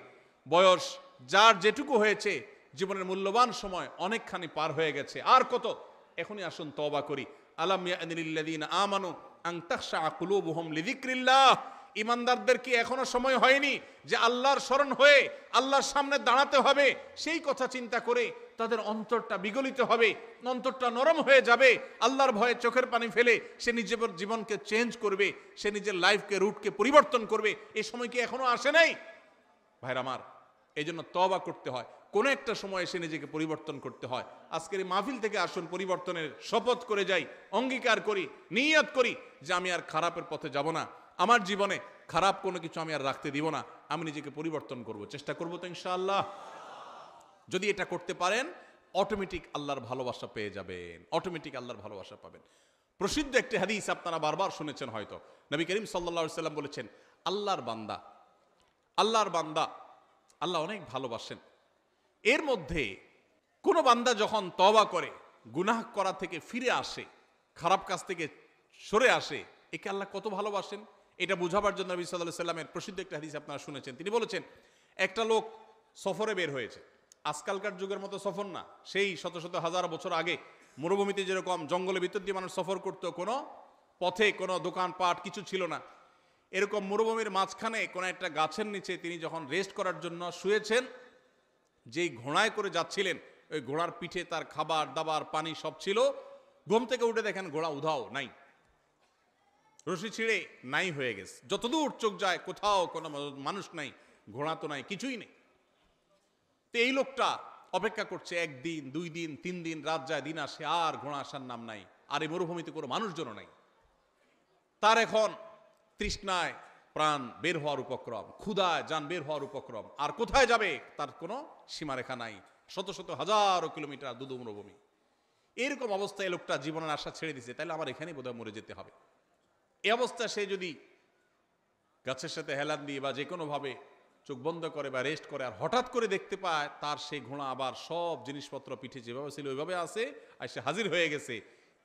বয়স যার যেটুকু হয়েছে, জীবনের মূল্যবান সময় অনেকখানি পার হয়ে গেছে, আর কত? এখনই আসুন তওবা করি। আলাম ইয়ানিল্লাযীনা আমানু আন তাখশা কুলুবুহুম লিযিকরিল্লাহ। ইমানদারদের কি এখনো সময় হয়নি যে আল্লাহর স্মরণ হয়ে আল্লাহর সামনে দাঁড়াতে হবে? সেই কথা চিন্তা করে তাদের অন্তরটা বিগলিত হবে, অন্তরটা নরম হয়ে যাবে, আল্লাহর ভয়ে চোখের পানি ফেলে সে নিজের জীবনকে চেঞ্জ করবে, সে নিজের লাইফকে, রুটকে পরিবর্তন করবে। এই সময় কি এখনো আসে নাই? ভাইরা আমার, এই জন্য তওবা করতে হয়, কোনো একটা সময় এসে নিজেকে পরিবর্তন করতে হয়। আজকের এই মাহফিল থেকে আসুন পরিবর্তনের শপথ করে যাই, অঙ্গীকার করি, নিয়ত করি যে আমি আর খারাপের পথে যাব না, আমার জীবনে খারাপ কোনো কিছু আমি আর রাখতে দিব না, আমি নিজেকে পরিবর্তন করব, চেষ্টা করব তো ইনশাআল্লাহ। যদি এটা করতে পারেন, অটোমেটিক আল্লাহর ভালোবাসা পেয়ে যাবেন, অটোমেটিক আল্লাহর ভালোবাসা পাবেন। প্রসিদ্ধ একটি হাদিস আপনারা বারবার শুনেছেন হয়তো, নবী করিম সাল্লাল্লাহু আলাইহি সাল্লাম বলেছেন, আল্লাহর বান্দা, আল্লাহর বান্দা আল্লাহ অনেক ভালোবাসেন। এর মধ্যে কোনো বান্দা যখন তওবা করে, গুনাহ করা থেকে ফিরে আসে, খারাপ কাজ থেকে সরে আসে, একে আল্লাহ কত ভালোবাসেন এটা বোঝাবার জন্য নবী সাল্লাল্লাহু আলাইহি সাল্লামের প্রসিদ্ধ একটা হাদিস আপনারা শুনেছেন। তিনি বলেছেন, একটা লোক সফরে বের হয়েছে, আজকালকার যুগের মতো সফর না, সেই শত শত হাজার বছর আগে মরুভূমিতে যেরকম জঙ্গলের ভিতর দিয়ে মানুষ সফর করতো, কোনো পথে কোনো দোকানপাট কিছু ছিল না, এরকম মরুভূমির মাঝখানে কোনো একটা গাছের নিচে তিনি যখন রেস্ট করার জন্য শুয়েছেন, যেই ঘোড়ায় করে যাচ্ছিলেন, ওই ঘোড়ার পিঠে তার খাবার দাবার পানি সব ছিল। ঘুম থেকে উঠে দেখেন ঘোড়া উধাও, নাই, রশি ছিঁড়ে নাই হয়ে গেছে। যতদূর চোখ যায় কোথাও কোনো মানুষ নাই, ঘোড়া তো নাই, কিছুই নেই। তো এই লোকটা অপেক্ষা করছে, একদিন, 2 দিন, 3 দিন, রাত যায়, দিন আসে, আর ঘোড়া আসার নাম নাই, আর এই মরুভূমিতে কোনো মানুষজনও নাই। তার এখন তৃষ্ণায় প্রাণ বের হওয়ার উপক্রম, ক্ষুধায় যান বের হওয়ার উপক্রম, আর কোথায় যাবে তার কোনো সীমারেখা নাই, শত শত হাজারো কিলোমিটার দুধু মরুভূমি। এরকম অবস্থায় লোকটা জীবনের আশা ছেড়ে দিছে, তাহলে আমার এখানেই বোধহয় মরে যেতে হবে। এই অবস্থায় সে যদি গাছের সাথে হেলান দিয়ে বা যে কোনোভাবে চোখ বন্ধ করে বা রেস্ট করে, আর হঠাৎ করে দেখতে পায় তার সেই ঘোড়া আবার সব জিনিসপত্র পিঠে যেভাবে ছিল ওইভাবে আছে, আর সে হাজির হয়ে গেছে,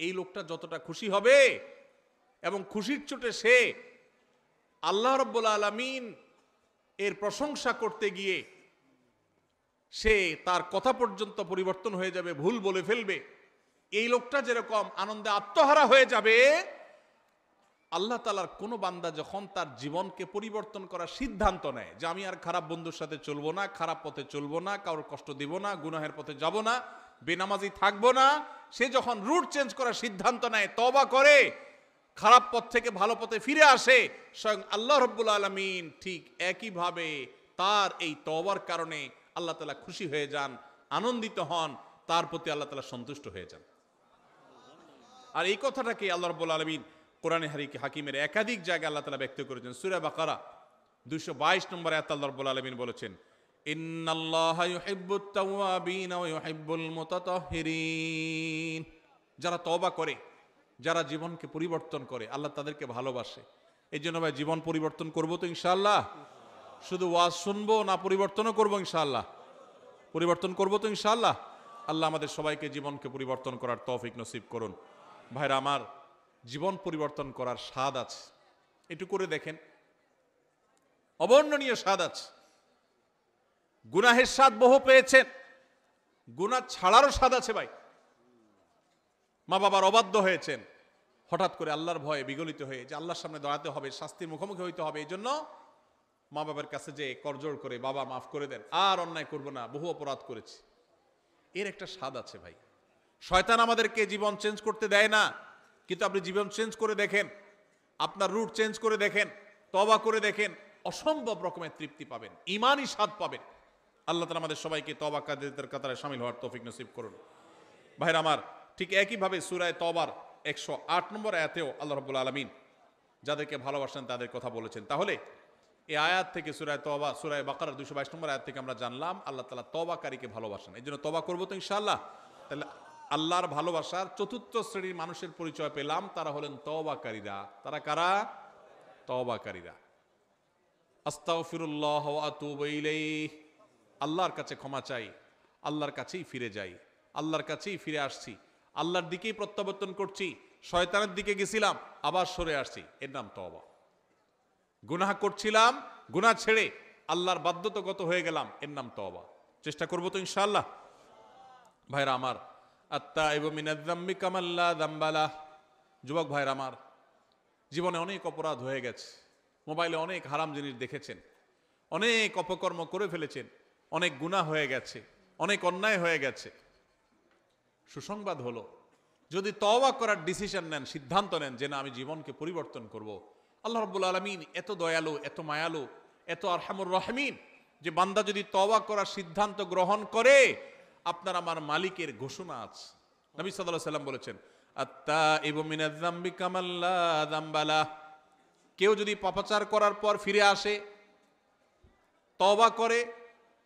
এই লোকটা যতটা খুশি হবে, এবং খুশির চোটে সে আল্লাহ রাব্বুল আলামিন এর প্রশংসা করতে গিয়ে সে তার কথা পর্যন্ত পরিবর্তন হয়ে যাবে, ভুল বলে ফেলবে। এই লোকটা যেরকম আনন্দে আত্মহারা হয়ে যাবে, আল্লাহ তাআলার কোনো বান্দা যখন তার জীবনকে পরিবর্তন করার সিদ্ধান্ত নেয় যে আমি আর খারাপ বন্ধুর সাথে চলবো না, খারাপ পথে চলবো না, কারোর কষ্ট দিব না, গুনাহের পথে যাব না, বেনামাজি থাকবো না, সে যখন রুট চেঞ্জ করার সিদ্ধান্ত নেয়, তওবা করে, খারাপ পথ থেকে ভালো পথে ফিরে আসে, স্বয়ং আল্লাহ রাব্বুল আলামিন ঠিক একইভাবে তার এই তওবার কারণে আল্লাহ তাআলা খুশি হয়ে যান, আনন্দিত হন, তার প্রতি আল্লাহ তাআলা সন্তুষ্ট হয়ে যান। আর এই কথাটাকে আল্লাহ রাব্বুল আলামিন কোরআনে হাকিমের একাধিক জায়গায় আল্লাহ তাআলা ব্যক্ত করেছেন। সূরা বাকারা 222 নম্বর আয়াতে আল্লাহ রাব্বুল আলামিন বলেছেন, ইন্নাল্লাহা ইউহিব্বুত তাওয়াবিন ওয়া ইউহিব্বুল মুতাতাহহিরিন। যারা তওবা করে, যারা জীবনকে পরিবর্তন করে, আল্লাহ তাদেরকে ভালোবাসে। এই জন্য ভাই জীবন পরিবর্তন করবো তো ইনশাআল্লাহ? শুধু ওয়াজ শুনবো না, পরিবর্তনও করবো ইনশাআল্লাহ? পরিবর্তন করবো তো ইনশাআল্লাহ? আল্লাহ আমাদের সবাইকে জীবনকে পরিবর্তন করার তৌফিক নসিব করুন। ভাইরা আমার, জীবন পরিবর্তন করার স্বাদ আছে, একটু করে দেখেন, অবর্ণনীয় স্বাদ আছে। গুনাহের স্বাদ বহু পেয়েছেন, গুনাহ ছাড়ারও স্বাদ আছে ভাই। মা বাবার অবাধ্য হয়েছেন, হঠাৎ করে আল্লাহর ভয়ে বিগলিত হয়ে যে আল্লাহর সামনে দাঁড়াতে হবে, শাস্তির মুখোমুখি হইতে হবে, এই জন্য মা বাবার কাছে যে করজোড় করে, বাবা মাফ করে দেন, আর অন্যায় করব না, বহু অপরাধ করেছি, এর একটা স্বাদ আছে ভাই। শয়তান আমাদেরকে জীবন চেঞ্জ করতে দেয় না, কিন্তু আপনি জীবন চেঞ্জ করে দেখেন, আপনার রুট চেঞ্জ করে দেখেন, তওবা করে দেখেন, অসম্ভব রকমের তৃপ্তি পাবেন, ঈমানি স্বাদ পাবেন। আল্লাহ তাআলা আমাদের সবাইকে তওবাকারীদের কাতারে শামিল হওয়ার তৌফিক নসিব করুন। ভাইরা আমার, ঠিক একইভাবে সূরা তওবার 108 নম্বর আয়াতেও আল্লাহ রাব্বুল আলামিন যাদেরকে ভালোবাসেন তাদের কথা বলেছেন। তাহলে এই আয়াত থেকে সূরা তওবা, সূরা বাকারার 222 নম্বর আয়াত থেকে আমরা জানলাম আল্লাহ তাআলা তওবাকারীকে ভালোবাসেন। এই জন্য তওবা করবো তো ইনশাআল্লাহ। তাহলে আল্লাহর ভালোবাসার চতুর্থ শ্রেণীর মানুষের পরিচয় পেলাম, তারা হলেন তওবাকারীরা। তারা কারা? তওবাকারীরা। আস্তাগফিরুল্লাহ ওয়া আতুবু ইলাইহি, আল্লাহর কাছে ক্ষমা চাই, আল্লাহর কাছেই ফিরে যাই, আল্লাহর কাছেই ফিরে আসছি, আল্লাহর দিকেই প্রত্যাবর্তন করছি, শয়তানের দিকে গেছিলাম আবার সরে আসছি, এর নাম তওবা। গুনাহ করছিলাম, গুনাহ ছেড়ে আল্লাহর বাধ্যতাগত হয়ে গেলাম, এর নাম তওবা। চেষ্টা করবো তো ইনশাআল্লাহ। ভাইরা আমার, আত্তাইবু মিনাজ যামবি কামান লা যামবা লাহ। যুবক ভাইরা আমার, জীবনে অনেক অপরাধ হয়ে গেছে, মোবাইলে অনেক হারাম জিনিস দেখেছেন, অনেক অপকর্ম করে ফেলেছেন, অনেক গুনাহ হয়ে গেছে, অনেক অন্যায় হয়ে গেছে। সুসংবাদ হলো, যদি তওবা করার ডিসিশন নেন, সিদ্ধান্ত নেন যে না আমি জীবনকে পরিবর্তন করব, আল্লাহ রাব্বুল আলামিন এত দয়ালু, এত মায়ালু, এত আরহামুর রাহিমিন যে বান্দা যদি তওবা করার সিদ্ধান্ত গ্রহণ করে, আপনার আমার মালিকের ঘোষণা আছে। নবী সাল্লাল্লাহু আলাইহি সাল্লাম বলেছেন, আত্তাইবু মিনাজ যামবি কামান লা যামবা লাহ। কেউ যদি পাপাচার করার পর ফিরে আসে, তওবা করে,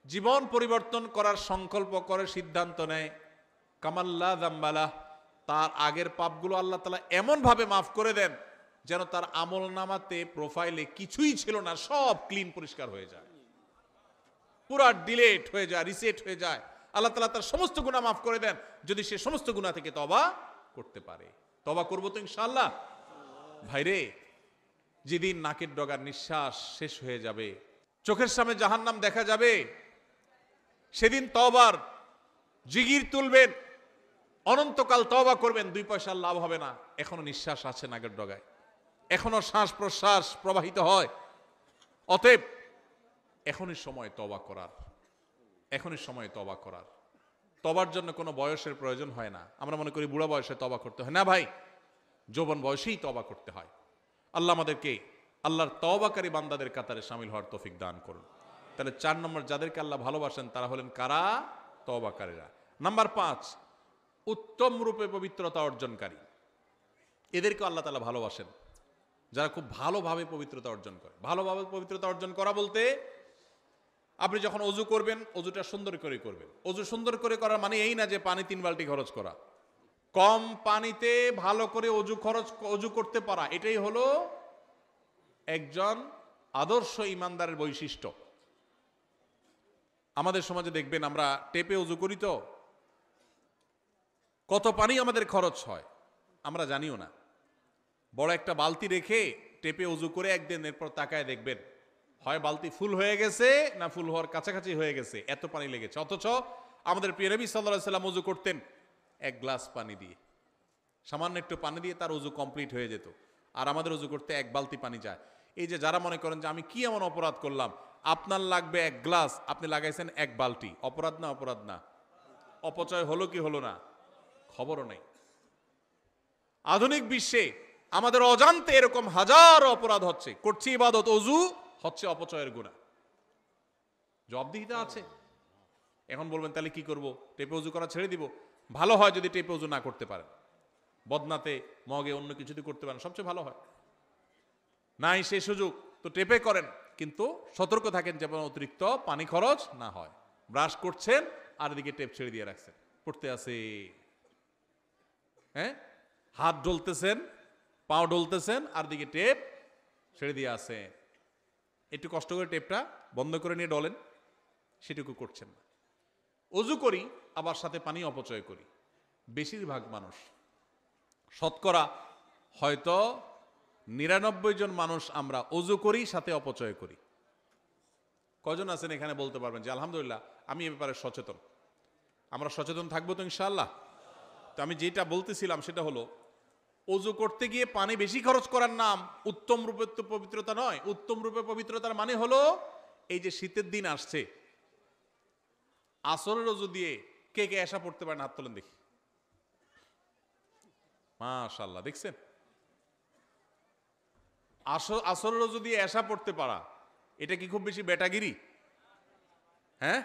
জীবন পরিবর্তন করার সংকল্প করে, সিদ্ধান্ত নেয়, কামান লা যামবা লাহ, তার আগের পাপগুলো আল্লাহ তাআলা এমন ভাবে মাফ করে দেন যেন তার আমলনামাতে, প্রোফাইলে কিছুই ছিল না, সব ক্লিন, পরিষ্কার হয়ে যায়, পুরা ডিলেট হয়ে যায়, রিসেট হয়ে যায়। আল্লাহ তাআলা তার সমস্ত গুনাহ মাফ করে দেন যদি সে সমস্ত গুনাহ থেকে তওবা করতে পারে। তওবা করবো তো ইনশাআল্লাহ। ভাইরে, যেদিন নাকের ডগার নিঃশ্বাস শেষ হয়ে যাবে, চোখের সামনে জাহান্নাম দেখা যাবে, সেদিন তওবার জিগির তুলবেন, অনন্তকাল তওবা করবেন, 2 পয়সার লাভ হবে না। এখনো নিঃশ্বাস আছে নাকের ডগায়, এখনো শ্বাস প্রশ্বাস প্রবাহিত হয়। অতএব এখনই সময় তওবা করার, এখনই সময় তওবা করার। তওবার জন্য কোনো বয়সের প্রয়োজন হয় না। আমরা মনে করি বুড়া বয়সে তওবা করতে হয়, না ভাই, যৌবন বয়সেই তওবা করতে হয়। আল্লাহ আমাদেরকে আল্লাহর তওবাকারী বান্দাদের কাতারে শামিল হওয়ার তৌফিক দান করুন। তাহলে 4 নম্বর, যাদেরকে আল্লাহ ভালোবাসেন তারা হলেন কারা? তওবাকারীরা। নাম্বার 5, উত্তম রূপে পবিত্রতা অর্জনকারী। এদেরকে আল্লাহ তাআলা ভালোবাসেন, যারা খুব ভালোভাবে পবিত্রতা অর্জন করে। ভালোভাবে পবিত্রতা অর্জন করা বলতে, আপনি যখন অজু করবেন, অজুটা সুন্দর করে করবেন। অজু সুন্দর করে করার মানে এই না যে পানি 3 বালতি খরচ করা। কম পানিতে ভালো করে অজু করতে পারা, এটাই হলো একজন আদর্শ ইমানদারের বৈশিষ্ট্য। আমাদের সমাজে দেখবেন আমরা টেপে অজু করি, তো কত পানি আমাদের খরচ হয় আমরা জানিও না। বড় একটা বালতি রেখে টেপে অজু করে একদিন, এরপর তাকায় দেখবেন হয় বালতি ফুল হয়ে গেছে না ফুল হওয়ার কাছাকাছি হয়ে গেছে, এত পানি লেগেছে। অথচ আমাদের প্রিয় নবী সাল্লাল্লাহু আলাইহি সাল্লাম অজু করতেন 1 গ্লাস পানি দিয়ে, সামান্য একটু পানি দিয়ে তার অজু কমপ্লিট হয়ে যেত। আর আমাদের অজু করতে 1 বালতি পানি যায়। এই যে যারা মনে করেন যে আমি কি এমন অপরাধ করলাম, আপনার লাগবে 1 গ্লাস, আপনি লাগাইছেন 1 বালতি, অপরাধ না? অপরাধ না? অপচয় হলো কি হলো না? খবরও নেই। আধুনিক বিশ্বে আমাদের অজান্তে এরকম হাজারো অপরাধ হচ্ছে, করছি ইবাদত, অজু হচ্ছে অপচয়ের গুনাহ। জবাবদিহিতা আছে। এখন বলবেন তাহলে কি করব? টেপে অজু করা ছেড়ে দিব? ভালো হয় যদি টেপে অজু না করতে পারেন, বদনাতে, মগে, অন্য কিছুতে করতে পারেন, সবচেয়ে ভালো হয়। নাই সে সুযোগ তো টেপে করেন, কিন্তু সতর্ক থাকেন যেন অতিরিক্ত পানি খরচ না হয়। ব্রাশ করছেন আর এদিকে টেপ ছেড়ে দিয়ে রাখছেন, পড়তে আছে, হ্যাঁ, হাত ডলতেছেন, পাও ডলতেছেন, আর দিকে টেপ ছেড়ে দিয়ে আসেন। একটু কষ্ট করে টেপটা বন্ধ করে নিয়ে ডলেন, সেটুকু করছেন না। অজু করি আবার সাথে পানি অপচয় করি। বেশিরভাগ মানুষ, শতকরা হয়তো 99 জন মানুষ আমরা অজু করি সাথে অপচয় করি। কজন আছেন এখানে বলতে পারবেন যে আলহামদুলিল্লাহ আমি এ ব্যাপারে সচেতন? আমরা সচেতন থাকবো তো ইনশাআল্লাহ। তো আমি যেটা বলতেছিলাম সেটা হলো, অজু করতে গিয়ে পানি বেশি খরচ করার নাম উত্তম রূপে তো পবিত্রতা নয়। উত্তম রূপে পবিত্রতার মানে হলো, এই যে শীতের দিন আসছে, আসরের অজু দিয়ে কে কে এসা পড়তে পারেন? হাত তোলেন দেখি। মাশাআল্লাহ, দেখছেন? আসরেরও যদি এশা পড়তে পারা, এটা কি খুব বেশি বেটাগিরি? হ্যাঁ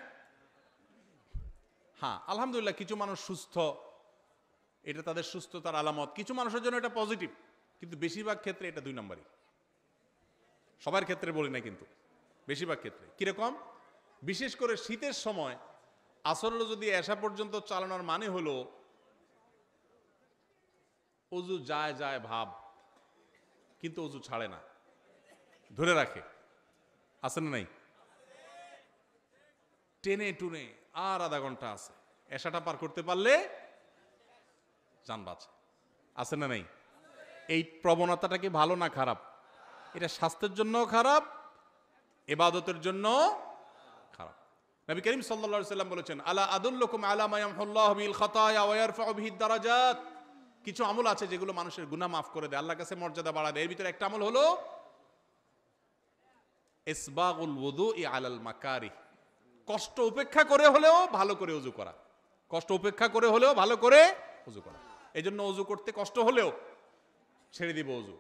হ্যাঁ, আলহামদুলিল্লাহ কিছু মানুষ সুস্থ, এটা তাদের সুস্থতার আলামত, কিছু মানুষের জন্য এটা পজিটিভ, কিন্তু বেশিরভাগ ক্ষেত্রে এটা 2 নম্বরই। সবার ক্ষেত্রে বলি না, কিন্তু বেশিরভাগ ক্ষেত্রে। কিরকম? বিশেষ করে শীতের সময় আসরেরও যদি এশা পর্যন্ত চালানোর মানে হলো অজু যায় যায় ভাব, কিন্তু অজু ছাড়ে না, ধরে রাখে। আছে না নাই? টেনে টুনে আর আধা ঘন্টা আছে, এশাটা পার করতে পারলে জান বাঁচে। আছে না নাই? এই প্রবণতাটা কি ভালো না খারাপ? এটা স্বাস্থ্যের জন্য খারাপ, ইবাদতের জন্য খারাপ। নবী করিম সাল্লাল্লাহু আলাইহি ওয়াসাল্লাম বলেছেন, আলা আদুল্লুকুম আলা মা ইয়ামহুল্লাহু বিল খাতায়া ওয়া ইয়ারফাউ বিহি দারাজাত। কিছু আমল আছে যেগুলো মানুষের গুনাহ মাফ করে দেয়, আল্লাহর কাছে মর্যাদা বাড়ায় দেয়। এর ভিতরে একটা আমল হলো ইসবাগুল ওযুই আলাল মাকারিহ। কষ্ট উপেক্ষা করে হলেও ভালো করে ওযু করা, কষ্ট উপেক্ষা করে হলেও ভালো করে ওযু করা। এজন্য ওযু করতে কষ্ট হলেও ছেড়ে দিব ওযু।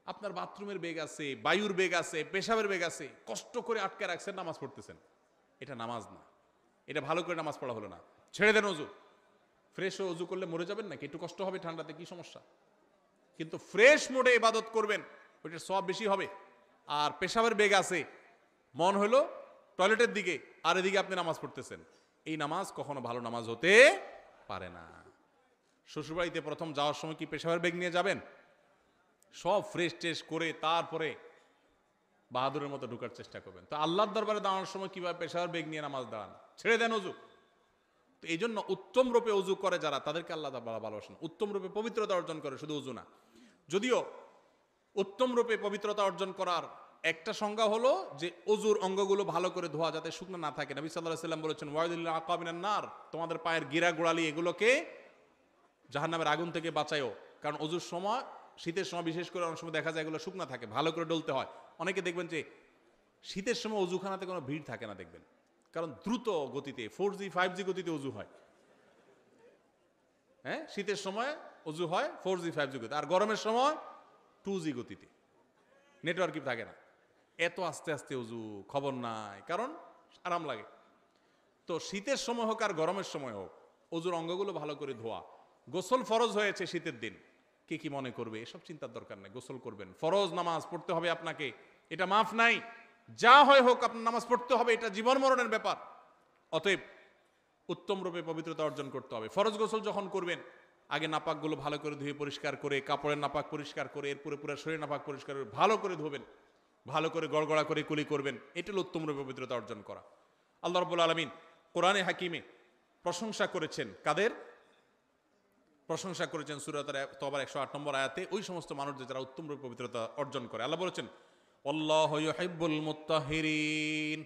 আপনার বাথরুমের বেগ আছে, বায়ুর বেগ আছে, পেশাবের বেগ আছে, কষ্ট করে আটকে রাখছেন, নামাজ পড়তেছেন, এটা নামাজ না, এটা ভালো করে নামাজ পড়া হলো না, ছেড়ে দেন ওযু। ফ্রেশ হয়ে ওযু করলে মরে যাবেন নাকি? একটু কষ্ট হবে ঠান্ডাতে, কি সমস্যা? কিন্তু ফ্রেশ মোডে ইবাদত করবেন, ওইটার সওয়াব বেশি হবে। আর পেশাবের বেগ আছে, মন হলো টয়লেটের দিকে, আর এদিকে আপনি নামাজ পড়তেছেন, এই নামাজ কখনো ভালো নামাজ হতে পারে না। শ্বশুরবাড়িতে প্রথম যাওয়ার সময় কি পেশাবের বেগ নিয়ে যাবেন? সব ফ্রেশ ট্রেশ করে তারপরে বাহাদুরের মতো ঢোকার চেষ্টা করবেন। তো আল্লাহর দরবারে দাঁড়ানোর সময় কিভাবে পেশাবের বেগ নিয়ে নামাজ দাঁড়ান? ছেড়ে দেন ওযু। তো এই জন্য উত্তম রূপে ওযু করে যারা, তাদেরকে আল্লাহ তাআলা ভালোবাসেন। উত্তম রূপে পবিত্রতা অর্জন করে, শুধু ওযু না। যদিও উত্তম রূপে পবিত্রতা অর্জন করার একটা সংজ্ঞা হলো যে ওযুর অঙ্গগুলো ভালো করে ধোয়া, যাতে শুকনো না থাকে। নবী সাল্লাল্লাহু আলাইহি ওয়াসাল্লাম বলেছেন, ওয়াইদুল আকাবিনান নার, তোমাদের পায়ের গিরা গোড়ালি এগুলোকে জাহান্নামের আগুন থেকে বাঁচায়ও। কারণ ওযুর সময়, শীতের সময় বিশেষ করে অনেক সময় দেখা যায় এগুলো শুকনো থাকে, ভালো করে ডলতে হয়। অনেকে দেখবেন যে শীতের সময় ওযুখানাতে কোনো ভিড় থাকে না, দেখবেন, কারণ দ্রুত গতিতে 4G 5G গতিতে ওযু হয়। হ্যাঁ, শীতের সময় ওযু হয় 4G 5G গতিতে, আর গরমের সময় 2G গতিতে, নেটওয়ার্কই থাকে না। এত আস্তে আস্তে ওযু, খবর নাই, কারণ আরাম লাগে। তো শীতের সময় হোক আর গরমের সময় হোক, ওযুর অঙ্গগুলো ভালো করে ধোয়া। গোসল ফরজ হয়েছে শীতের দিন, কে কি মনে করবে এসব চিন্তার দরকার নেই, গোসল করবেন। ফরজ নামাজ পড়তে হবে আপনাকে, এটা মাফ নাই। যা হয় হোক আপনার নামাজ পড়তে হবে, এটা জীবন মরণের ব্যাপার। অতএব উত্তম রূপে পবিত্রতা অর্জন করতে হবে। ফরজ গোসল যখন করবেন, আগে নাপাকগুলো ভালো করে ধুয়ে পরিষ্কার করে, কাপড়ের নাপাক পরিষ্কার করে, এরপরে পুরো শরীরের নাপাক পরিষ্কার করে ভালো করে ধোবেন, ভালো করে গড়গড়া করে কুলি করবেন। এটা হলো উত্তম রূপে পবিত্রতা অর্জন করা। আল্লাহ রাব্বুল আলামিন কোরআনে হাকিমে প্রশংসা করেছেন কাদের? প্রশংসা করেছেন সূরা তাওবার 108 নম্বর আয়াতে ওই সমস্ত মানুষদের যারা উত্তম রূপে পবিত্রতা অর্জন করে। আল্লাহ বলেছেন, আল্লাহু ইউহিব্বুল মুত্তাহিরিন।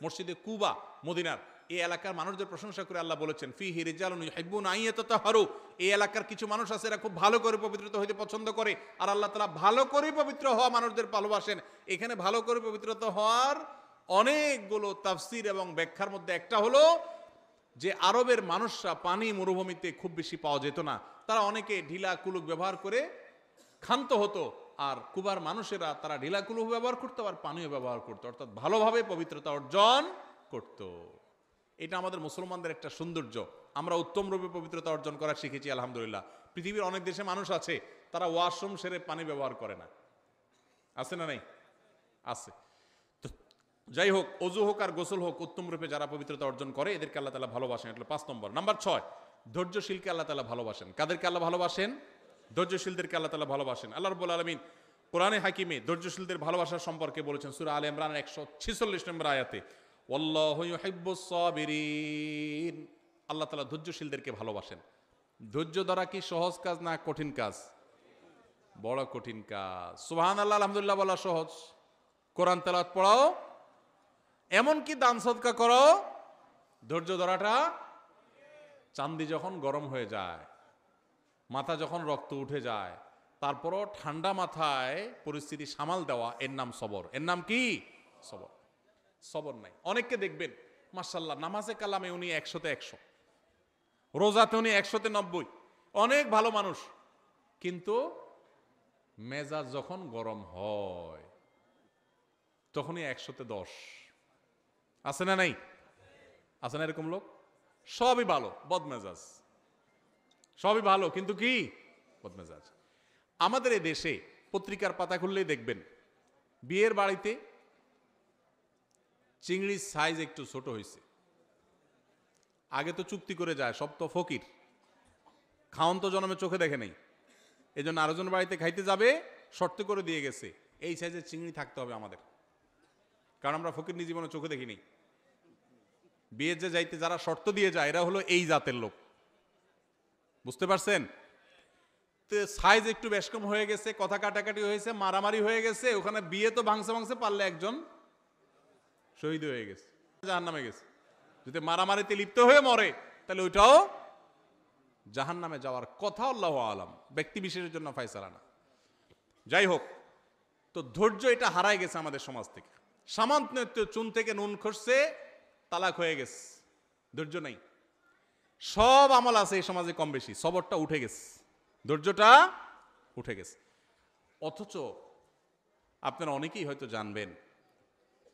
মসজিদে কুবা, মদিনার এই এলাকার মানুষদের প্রশংসা করে আল্লাহ বলেছেন, ফিহি রিজালুন ইউহিব্বুনা আন ইয়াতাতাহারু। এই এলাকার কিছু মানুষ আছে, এরা খুব ভালো করে পবিত্রতা হইতে পছন্দ করে, আর আল্লাহ তাআলা ভালো করে পবিত্র হওয়া মানুষদের ভালোবাসেন। এখানে ভালো করে পবিত্রতা হওয়ার অনেকগুলো তাফসীর এবং ব্যাখ্যার মধ্যে একটা হলো যে আরবের মানুষরা পানি মরুভূমিতে খুব বেশি পাওয়া যেত না, তারা অনেকে ঢিলা কুলুক ব্যবহার করে ক্ষান্ত হতো, আর কুবার মানুষেরা তারা ঢিলা কুলুক ব্যবহার করতো আর পানিও ব্যবহার করতো, অর্থাৎ ভালোভাবে পবিত্রতা অর্জন করত। এটা আমাদের মুসলমানদের একটা সৌন্দর্য, আমরা উত্তম রূপে পবিত্রতা অর্জন করা শিখেছি আলহামদুলিল্লাহ। পৃথিবীর অনেক দেশে মানুষ আছে তারা ওয়াশরুম সেরে পানি ব্যবহার করে না, আছে না নাই? আছে। যাই হোক, ওযু হোক আর গোসল হোক, উত্তম রূপে যারা পবিত্রতা অর্জন করে এদেরকে আল্লাহ তাআলা ভালোবাসেন। এটা 5 নম্বর। নাম্বার 6, ধৈর্যশীলকে আল্লাহ তাআলা ভালোবাসেন। কাদেরকে আল্লাহ ভালোবাসেন? ধৈর্যশীলদেরকে আল্লাহ তাআলা ভালোবাসেন। আল্লাহ রাব্বুল আলামিন কোরআনে হাকিমে ধৈর্যশীলদের ভালোবাসার সম্পর্কে বলেছেন সূরা আলে ইমরান 146 নম্বর আয়াতে, ওয়াল্লাহু ইউহিব্বুস সাবিরিন। আল্লাহ তাআলা ধৈর্যশীলদেরকে ভালোবাসেন। ধৈর্য ধরা কি সহজ কাজ না কঠিন কাজ? বড় কঠিন কাজ। সুবহানাল্লাহ, আলহামদুলিল্লাহ বলা সহজ, কোরআন তেলাওয়াত পড়াও, এমনকি দান সদকা করো, ধৈর্য ধরাটা চান্দি যখন গরম হয়ে যায়, মাথা যখন রক্ত উঠে যায়, তারপরও ঠান্ডা মাথায় পরিস্থিতি সামাল দেওয়া, এর নাম সবর। এর নাম কি? সবর। সবর নাই। অনেককে দেখবেন মাশাআল্লাহ নামাজে কালামে উনি 100তে 100, রোজাতে উনি 100তে 90, অনেক ভালো মানুষ, কিন্তু মেজাজ যখন গরম হয় তখনই 100-10 আছে না নাই? আছে না এরকম লোক? সবই ভালো, বদমেজাজ, সবই ভালো, কিন্তু কি বদমেজাজ। আমাদের এই দেশে পত্রিকার পাতা খুললেই দেখবেন বিয়ের বাড়িতে চিংড়ির সাইজ একটু ছোট হয়েছে। আগে তো চুক্তি করে যায়, সব তো ফকির, খাওন তো জন্মে চোখে দেখে নেই, এই জন্য আরেকজন বাড়িতে খাইতে যাবে, শর্ত করে দিয়ে গেছে এই সাইজের চিংড়ি থাকতে হবে আমাদের, কারণ আমরা ফকির নিজ জীবনে চোখে দেখিনি। বিয়ের যে যাইতে যারা শর্ত দিয়ে যায় এরা হলো এই জাতের লোক, বুঝতে পারছেন? তো সাইজ একটু বেশ কম হয়ে গেছে, কথা কাটাকাটি হয়েছে, মারামারি হয়ে গেছে, ওখানে বিয়ে তো ভাঙছে পারলে একজন শহীদ হয়ে গেছে, জাহান্নামে গেছে। যদি মারামারিতে লিপ্ত হয়ে মরে তাহলে ওইটাও জাহান্নামে যাওয়ার কথা, আল্লাহু আলাম, ব্যক্তি বিশেষের জন্য ফয়সালা না। যাই হোক, তো ধৈর্য এটা হারায় গেছে আমাদের সমাজ থেকে। সামান্য চুন থেকে নুন খসছে, তালাক হয়ে গেছে, ধৈর্য নাই। সব আমল আছে এই সমাজে কম বেশি, সবরটা উঠে গেছে, ধৈর্যটা উঠে গেছে। অথচ আপনারা অনেকেই হয়তো জানবেন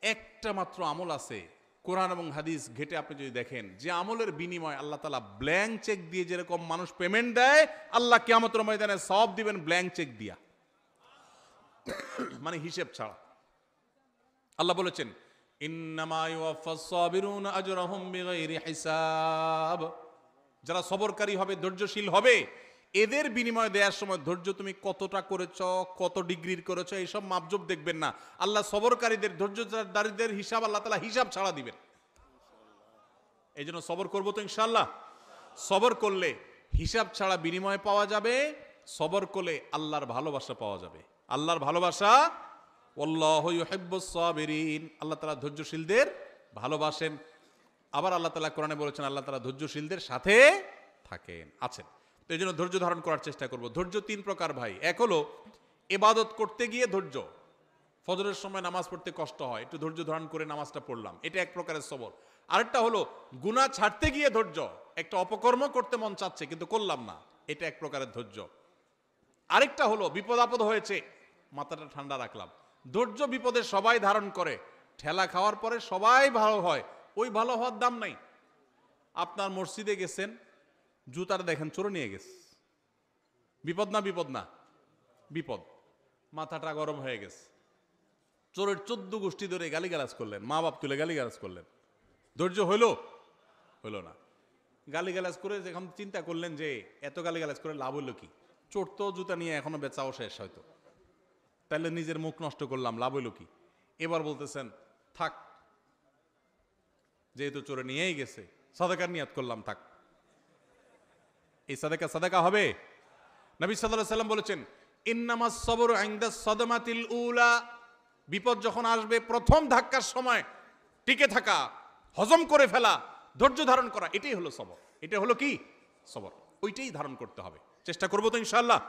একটা মাত্র আমল আছে কোরআন এবং হাদিস ঘেটে আপনি যদি দেখেন, যে আমলের বিনিময় আল্লাহ তাআলা ব্ল্যাঙ্ক চেক দিয়ে যেরকম মানুষ পেমেন্ট দেয়, আল্লাহ কিয়ামতের ময়দানে সওয়াব দিবেন ব্ল্যাঙ্ক চেক দিয়া, মানে হিসেব ছাড়া। আল্লাহ বলেছেন ইন্নামা ইউওয়াফাস সাবিরুনা আজরাহুম বিগাইরি হিসাব, যারা সবরকারী হবে, ধৈর্যশীল হবে, এদের বিনিময় দেওয়ার সময় ধৈর্য তুমি কতটা করেছ, কত ডিগ্রির করেছ, এইসব মাপজোপ দেখবেন না। আল্লাহ সবরকারীদের, ধৈর্যদারীদের হিসাব আল্লাহ তাআলা হিসাব ছাড়া দিবেন। এই জন্য সবর করবো তো ইনশাআল্লাহ। সবর করলে হিসাব ছাড়া বিনিময় পাওয়া যাবে, সবর করলে আল্লাহর ভালোবাসা পাওয়া যাবে। আল্লাহর ভালোবাসা, ওয়াল্লাহু ইউহিব্বুস সাবিরিন, আল্লাহ তাআলা ধৈর্যশীলদের ভালোবাসেন। আবার আল্লাহ তাআলা কোরআনে বলেছেন আল্লাহ তাআলা ধৈর্যশীলদের সাথে থাকেন, আছেন। তো এই জন্য ধৈর্য ধারণ করার চেষ্টা করব। ধৈর্য 3 প্রকার ভাই। এক হলো ইবাদত করতে গিয়ে ধৈর্য, ফজরের সময় নামাজ পড়তে কষ্ট হয়, একটু ধৈর্য ধারণ করে নামাজটা পড়লাম, এটা এক প্রকারের সবর। আরেকটা হলো গুনাহ ছাড়তে গিয়ে ধৈর্য, একটা অপকর্ম করতে মন চাচ্ছে কিন্তু করলাম না, এটা এক প্রকারের ধৈর্য। আরেকটা হলো বিপদ আপদ হয়েছে, মাথাটা ঠান্ডা রাখলাম। ধৈর্য বিপদে সবাই ধারণ করে, ঠেলা খাওয়ার পরে সবাই ভালো হয়, ওই ভালো হওয়ার দাম নাই। আপনার মসজিদে গেছেন, জুতার দেখেন চোরে নিয়ে গেছে, বিপদ না? বিপদ না? বিপদ। মাথাটা গরম হয়ে গেছে, চোরের 14 গোষ্ঠী ধরে গালিগালাজ করলেন, মা বাপ তুলে গালিগালাজ করলেন, ধৈর্য হইল? হইল না। গালিগালাজ করে যখন চিন্তা করলেন যে এত গালিগালাজ করে লাভ হইল কি, চোর তো জুতা নিয়ে এখনো বেচাও শেষ হয়তো, তাহলে নিজের মুখ নষ্ট করলাম, লাভ হইল কি? এবার বলতেছেন থাক, যেহেতু চোরে নিয়েই গেছে, সাদাকার নিয়াত করলাম, থাক। এই সাদাকা হবে? নবী সাল্লাল্লাহু আলাইহি ওয়াসাল্লাম বলেছেন ইন্নামাস সাবরু ইনদাস সাদমাতিল উলা, বিপদ যখন আসবে প্রথম ধাক্কার সময় টিকে থাকা, হজম করে ফেলা, ধৈর্য ধারণ করা, এটাই হলো সবর। এটা হলো কি? সবর। ওইটাই ধারণ করতে হবে, চেষ্টা করবো তো ইনশাআল্লাহ।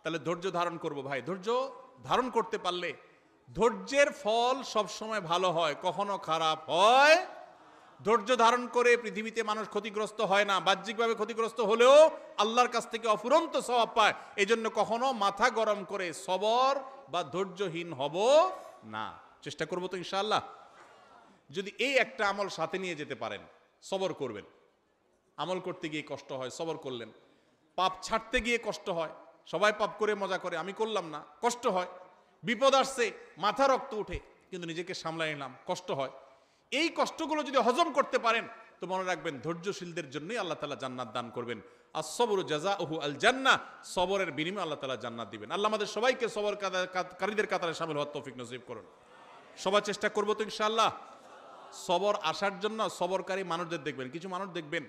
তাহলে ধৈর্য ধারণ করব ভাই। ধৈর্য ধারণ করতে পারলে ধৈর্যের ফল সব সময় ভালো হয়, কখনো খারাপ হয়। ধৈর্য ধারণ করে পৃথিবীতে মানুষ ক্ষতিগ্রস্ত হয় না, বাহ্যিকভাবে ক্ষতিগ্রস্ত হলেও আল্লাহর কাছ থেকে অফুরন্ত সওয়াব পায়। এই জন্য কখনো মাথা গরম করে সবর বা ধৈর্যহীন হব না, চেষ্টা করবো তো ইনশাআল্লাহ। যদি এই একটা আমল সাথে নিয়ে যেতে পারেন, সবর করবেন। আমল করতে গিয়ে কষ্ট হয়, সবর করলেন। পাপ ছাড়তে গিয়ে কষ্ট হয়, সবাই পাপ করে মজা করে, আমি করলাম না, কষ্ট হয়। বিপদ আসছে, মাথা রক্ত উঠে, কিন্তু নিজেকে সামলাই নিলাম, কষ্ট হয়। এই কষ্টগুলো যদি হজম করতে পারেন তো মনে রাখবেন ধৈর্যশীলদের জন্যই আল্লাহ তাআলা জান্নাত দান করবেন। আস-সাবরু জাযাউহু আল জান্নাহ, সবরের বিনিময়ে আল্লাহ তাআলা জান্নাত দিবেন। আল্লাহ আমাদের সবাইকে সবরকারীদের কাতারে শামিল হওয়ার তৌফিক নসিব করুন। সবাই চেষ্টা করব তো ইনশাআল্লাহ। সবর আসার জন্য সবরকারী মানুষদের দেখবেন, কিছু মানুষ দেখবেন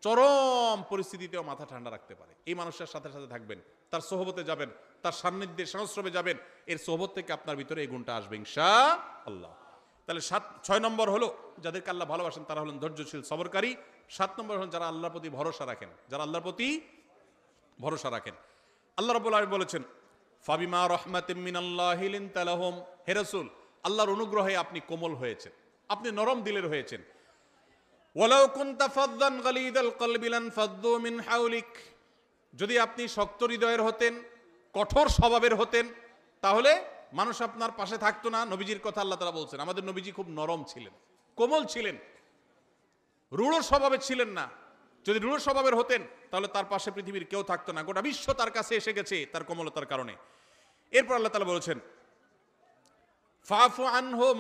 চরম পরিস্থিতিতেও মাথা ঠান্ডা রাখতে পারে। এই মানুষের সাথে সাথে থাকবেন, তার সোহবতে যাবেন, তার সান্নিধ্যে সংস্রবে যাবেন, এর সোহবত থেকে আপনার ভিতরে এই গুণটা আসবে ইনশাআল্লাহ। তাহলে 6 নম্বর হলো যাদেরকে আল্লাহ ভালোবাসেন তারা হলেন ধৈর্যশীল সবরকারী। 7 নম্বর হলেন যারা আল্লাহর প্রতি ভরসা রাখেন, যারা আল্লাহর প্রতি ভরসা রাখেন। আল্লাহ রাব্বুল আলামিন বলেছেন ফাবিমা রাহমাতিম মিনাল্লাহি লিনতা লাহুম, হে রাসূল আল্লাহর অনুগ্রহে আপনি কোমল হয়েছেন, আপনি নরম দিলের হয়েছেন। ওয়ালাউ কুনতা ফাদদান গালিদাল কলবি লানফাদ্দু মিন হাওলিক, যদি আপনি শক্ত হৃদয়ের হতেন কঠোর স্বভাবের হতেন, তাহলে মানুষ আপনার পাশে থাকতো না। নবীজির কথা আল্লাহ তাআলা বলছেন, আমাদের নবীজি খুব নরম ছিলেন, কোমল ছিলেন, রূঢ় স্বভাবের ছিলেন না। যদি রূঢ় স্বভাবের হতেন তাহলে তার পাশে পৃথিবীর কেউ থাকতো না, গোটা বিশ্ব তার কাছে এসে গেছে তার কোমলতার কারণে। এরপর আল্লাহ তাআলা বলেছেন, ফাফু আনহুম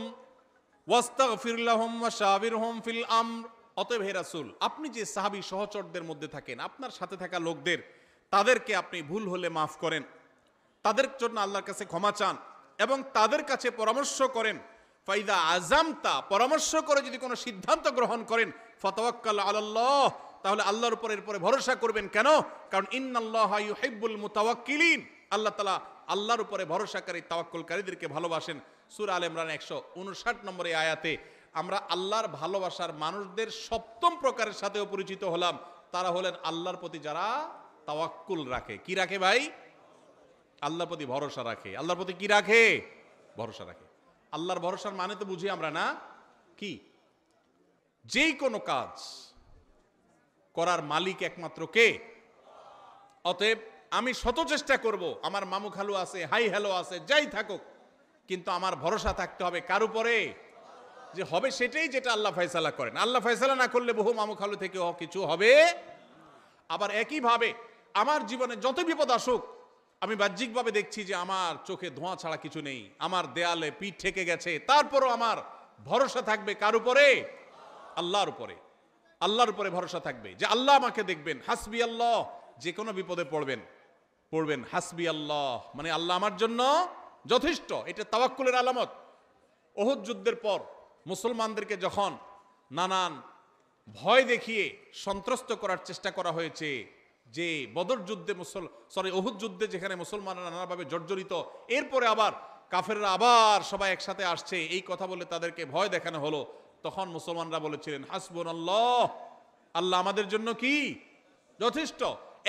ওয়াস্তাগফির লাহুম ওয়াশাবিরহুম ফিল আমর। অতএব হে রাসূল, আপনি যে সাহাবী সহচরদের মধ্যে থাকেন, আপনার সাথে থাকা লোকদের, তাদেরকে আপনি ভুল হলে মাফ করেন, তাদের জন্য আল্লাহর কাছে ক্ষমা চান এবং তাদের কাছে পরামর্শ করেন। ফাইদা আযামতা, পরামর্শ করে যদি কোনো সিদ্ধান্ত গ্রহণ করেন, ফাতাওয়াক্কাল আলাল্লাহ, তাহলে আল্লাহর উপর এরপরে ভরসা করবেন। কেন? কারণ ইন্নাল্লাহা ইউহিব্বুল মুতাওয়াক্কিলিন, আল্লাহ তাআলা আল্লাহর উপরে ভরসাকারী তাওয়াক্কুলকারীদেরকে ভালোবাসেন। সূরা আলে ইমরান 159 নম্বর আয়াতে আমরা আল্লাহর ভালোবাসার মানুষদের সপ্তম প্রকারের সাথেও পরিচিত হলাম। তারা হলেন আল্লাহর প্রতি যারা তাওয়াক্কুল রাখে। কি রাখে ভাই? আল্লাহর প্রতি ভরসা রাখে। আল্লাহর প্রতি কি রাখে? ভরসা রাখে। আল্লাহর ভরসার মানে তো বুঝি আমরা না, কি? যেই কোনো কাজ করার মালিক একমাত্র কে? অতএব আমি শত চেষ্টা করব, আমার মামু খালু আছে, হাই হ্যালো আছে, যাই থাকুক, কিন্তু আমার ভরসা থাকতে হবে কার উপরে? যে হবে সেটাই যেটা আল্লাহ ফয়সালা করেন। আল্লাহ ফয়সালা না করলে বহু মামু খালু থেকে কিছু হবে। আবার একইভাবে আমার জীবনে যত বিপদ আসুক, আমি বাহ্যিকভাবে দেখছি যে আমার চোখে ধোঁয়া ছাড়া কিছু নেই, আমার দেয়ালে পিঠ ঠেকে গেছে, তারপরও আমার ভরসা থাকবে কার উপরে? আল্লাহর উপরে। আল্লাহর উপরে ভরসা থাকবে যে আল্লাহ আমাকে দেখবেন। হাসবি আল্লাহ, যে কোনো বিপদে পড়বেন হাসবি আল্লাহ, মানে আল্লাহ আমার জন্য যথেষ্ট। এটা তাওয়াক্কুলের আলামত। উহুদ যুদ্ধের পর মুসলমানদেরকে যখন নানান ভয় দেখিয়ে সন্ত্রস্ত করার চেষ্টা করা হয়েছে, যে বদর যুদ্ধে উহুদ যুদ্ধে যেখানে মুসলমানরা নানাভাবে জর্জরিত, এরপরে আবার কাফেররা আবার সবাই একসাথে আসছে, এই কথা বলে তাদেরকে ভয় দেখানো হলো, তখন মুসলমানরা বলেছিলেন হাসবুনাল্লাহ, আল্লাহ আমাদের জন্য কি যথেষ্ট।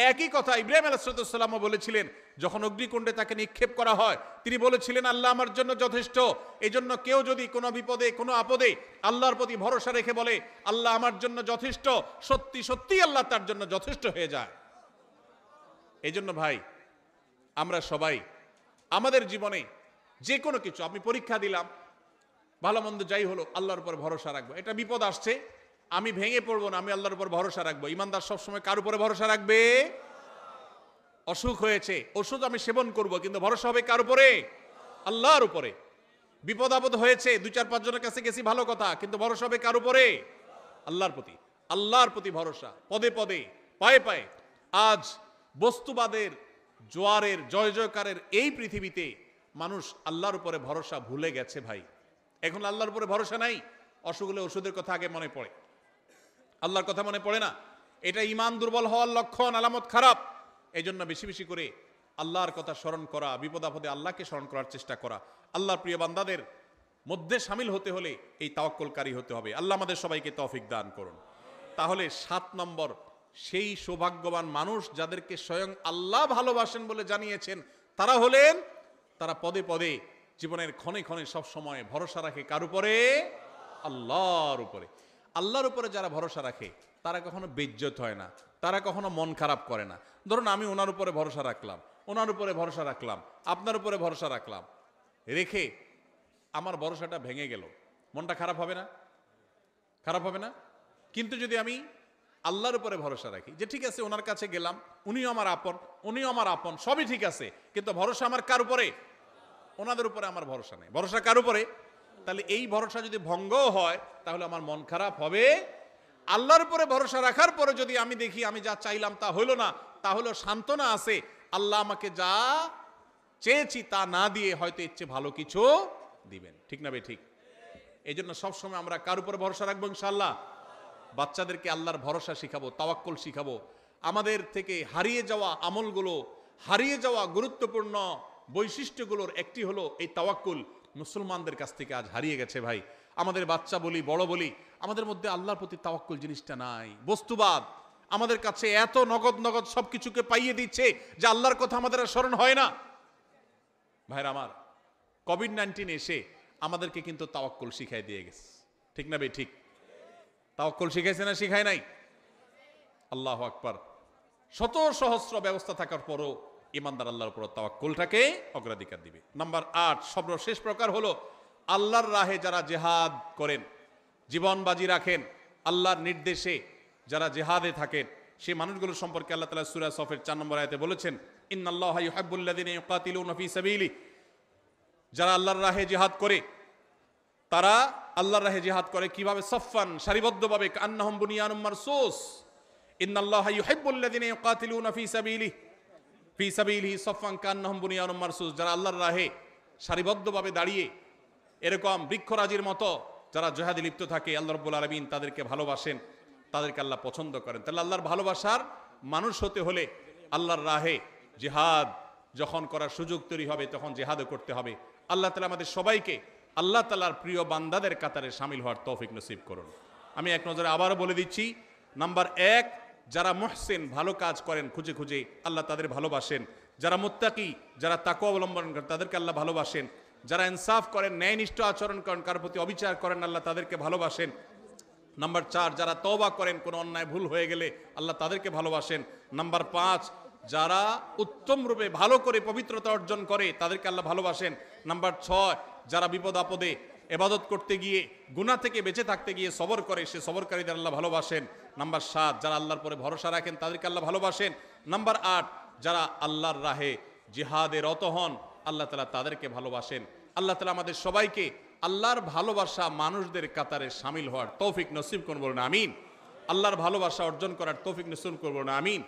একই কথা ইব্রাহিম আলাইহিস সালামও বলেছিলেন, যখন অগ্নিকুণ্ডে তাকে নিক্ষেপ করা হয়, তিনি বলেছিলেন আল্লাহ আমার জন্য যথেষ্ট। এই জন্য কেউ যদি কোনো বিপদে কোনো আপদে আল্লাহর প্রতি ভরসা রেখে বলে আল্লাহ আমার জন্য যথেষ্ট, সত্যি সত্যি আল্লাহ তার জন্য যথেষ্ট হয়ে যায়। এই জন্য ভাই, আমরা সবাই আমাদের জীবনে যে কোনো কিছু, আপনি পরীক্ষা দিলাম, ভালো মন্দ যাই হলো, আল্লাহর উপর ভরসা রাখবো। এটা বিপদ আসছে, আমি ভেঙে পড়বো না, আমি আল্লাহর উপর ভরসা রাখবো। ইমানদার সবসময় কার উপরে ভরসা রাখবে? অসুখ হয়েছে, ওষুধ আমি সেবন করব, কিন্তু ভরসা হবে কার উপরে? আল্লাহর উপরে। বিপদ আপদ হয়েছে, 2-4-5 জনের কাছে গেছি, ভালো কথা, কিন্তু ভরসা হবে কার উপরে? আল্লাহর প্রতি। আল্লাহর প্রতি ভরসা, পদে পদে, পায়ে পায়ে। আজ বস্তুবাদের জোয়ারের, জয় জয়কারের এই পৃথিবীতে মানুষ আল্লাহর উপরে ভরসা ভুলে গেছে ভাই। এখন আল্লাহর উপরে ভরসা নাই, অসুখ হলে ওষুধের কথা আগে মনে পড়ে, আল্লাহর কথা মনে পড়ে না। এটা ঈমান দুর্বল হওয়ার লক্ষণ, আলামত খারাপ। এই জন্য বেশি বেশি করে আল্লাহর কথা স্মরণ করা, বিপদ আপদে আল্লাহকে স্মরণ করার চেষ্টা করা। আল্লাহর প্রিয় বান্দাদের মধ্যে শামিল হতে হলে এই তাওয়াক্কুলকারী হতে হবে। আল্লাহ আমাদের সবাইকে তৌফিক দান করুন। তাহলে 7 নম্বর, সেই সৌভাগ্যবান মানুষ যাদেরকে স্বয়ং আল্লাহ ভালোবাসেন বলে জানিয়েছেন, তারা হলেন, তারা পদে পদে জীবনের ক্ষণে ক্ষণে সব সময় ভরসা রাখে কার উপরে? আল্লাহর উপরে। আল্লাহর উপরে যারা ভরসা রাখে তারা কখনো বেইজ্জত হয় না, তারা কখনো মন খারাপ করে না। ধরুন আমি ওনার উপরে ভরসা রাখলাম, ওনার উপরে ভরসা রাখলাম, আপনার উপরে ভরসা রাখলাম, রেখে আমার ভরসাটা ভেঙে গেল, মনটা খারাপ হবে না? খারাপ হবে না? কিন্তু যদি আমি আল্লাহর উপরে ভরসা রাখি, যে ঠিক আছে ওনার কাছে গেলাম, উনিও আমার আপন, উনিও আমার আপন, সবই ঠিক আছে, কিন্তু ভরসা আমার কার উপরে? ওনাদের উপরে আমার ভরসা নেই। ভরসা কার উপরে? তাহলে এই ভরসা যদি ভঙ্গও হয় তাহলে আমার মন খারাপ হবে। আল্লাহর উপরে ভরসা রাখার পরে যদি আমি দেখি আমি যা চাইলাম তা হইল না, তাহলে সান্ত্বনা আছে, আল্লাহ আমাকে যা চেয়েছি তা না দিয়ে হয়তো ইচ্ছে ভালো কিছু দিবেন। ঠিক না বে ঠিক? এই জন্য সবসময় আমরা কার উপরে ভরসা রাখবো? ইনশাআল্লাহ। বাচ্চাদেরকে আল্লাহর ভরসা শিখাবো, তাওয়াক্কুল শিখাবো। আমাদের থেকে হারিয়ে যাওয়া আমলগুলো, হারিয়ে যাওয়া গুরুত্বপূর্ণ বৈশিষ্ট্যগুলোর একটি হলো এই তাওয়াক্কুল। মুসলমানদের কাছ থেকে আজ হারিয়ে গেছে ভাই। আমাদের বাচ্চা বলি, বড় বলি, আমাদের মধ্যে আল্লাহর প্রতি তাওয়াক্কুল জিনিসটা নাই। বস্তুবাদ আমাদের কাছে এত নগদ নগদ সবকিছুকে পাইয়ে দিচ্ছে যে আল্লাহর কথা আমাদের আর স্মরণ হয় না। ভাইরা আমার, কোভিড-19 এসে আমাদেরকে কিন্তু তাওয়াক্কুল শিখাই দিয়ে গেছে। ঠিক না ভাই ঠিক? তাওয়াক্কুল শিখাইছে না শিখায় নাই? আল্লাহু আকবার। শত সহস্র ব্যবস্থা থাকার পরও ইমানদার আল্লাহর উপর তাওয়াক্কুলটাকে অগ্রাধিকার দিবে। নাম্বার 8, সর্বশেষ প্রকার হলো আল্লাহর রাহে যারা জিহাদ করেন, জীবন বাজি রাখেন, আল্লাহর নির্দেশে যারা জিহাদে থাকেন, সেই মানুষগুলো সম্পর্কে আল্লাহ তাআলা সূরা সফের 4 নম্বর আয়াতে বলেছেন, ইন্নাল্লাহা ইউহিব্বুল্লাযিনা ইউকাতিলুনা ফী সাবিলি, যারা আল্লাহর রাহে জিহাদ করে, তারা আল্লাহর রাহে জিহাদ করে কিভাবে? সফফান, সারিবদ্ধভাবে, কান্নাহুম বুনিয়ানুম মারসুস। ইন্নাল্লাহা ইউহিব্বুল্লাযিনা ইউকাতিলুনা ফী সাবিলিহি সফফান কান্নাহুম বুনিয়ানুম মারসুস, যারা আল্লাহর রাহে সারিবদ্ধভাবে দাঁড়িয়ে এরকম বৃক্ষরাজির মতো যারা জিহাদে লিপ্ত থাকে, আল্লাহ রাব্বুল আলামিন তাদেরকে ভালোবাসেন, তাদেরকে আল্লাহ পছন্দ করেন। তাহলে আল্লাহর ভালোবাসার মানুষ হতে হলে আল্লাহর রাহে জিহাদ যখন করার সুযোগ তৈরি হবে তখন জিহাদও করতে হবে। আল্লাহ তাআলা আমাদের সবাইকে আল্লাহ তাআলার প্রিয় বান্দাদের কাতারে শামিল হওয়ার তৌফিক নসিব করুন। আমি এক নজরে আবারও বলে দিচ্ছি, নাম্বার 1, যারা মুহসিন, ভালো কাজ করেন খুঁজে খুঁজে, আল্লাহ তাদের ভালোবাসেন। যারা মুত্তাকি, যারা তাকওয়া অবলম্বন করেন, তাদেরকে আল্লাহ ভালোবাসেন। যারা ইনসাফ করেন, ন্যায়নিষ্ঠ আচরণ করেন, কারোর প্রতি অবিচার করেন, আল্লাহ তাদেরকে ভালোবাসেন। নাম্বার 4, যারা তওবা করেন, কোনো অন্যায় ভুল হয়ে গেলে আল্লাহ তাদেরকে ভালোবাসেন। নাম্বার 5, যারা উত্তম রূপে ভালো করে পবিত্রতা অর্জন করে, তাদেরকে আল্লাহ ভালোবাসেন। নাম্বার 6, যারা বিপদ আপদে ইবাদত করতে গিয়ে, গুনাহ থেকে বেঁচে থাকতে গিয়ে সবর করে, সে সবরকারীদের আল্লাহ ভালোবাসেন। নাম্বার 7, যারা আল্লাহর পরে ভরসা রাখেন, তাদেরকে আল্লাহ ভালোবাসেন। নাম্বার 8, যারা আল্লাহর রাহে জিহাদে রত হন, আল্লাহ তাআলা তাদেরকে ভালোবাসেন। আল্লাহ তাআলা আমাদের সবাইকে আল্লাহর ভালোবাসা মানুষদের কাতারে শামিল হওয়ার তৌফিক নসিব করুন, বলুন আমিন। আল্লাহর ভালোবাসা অর্জন করার তৌফিক নসিব করুন, বলুন আমিন।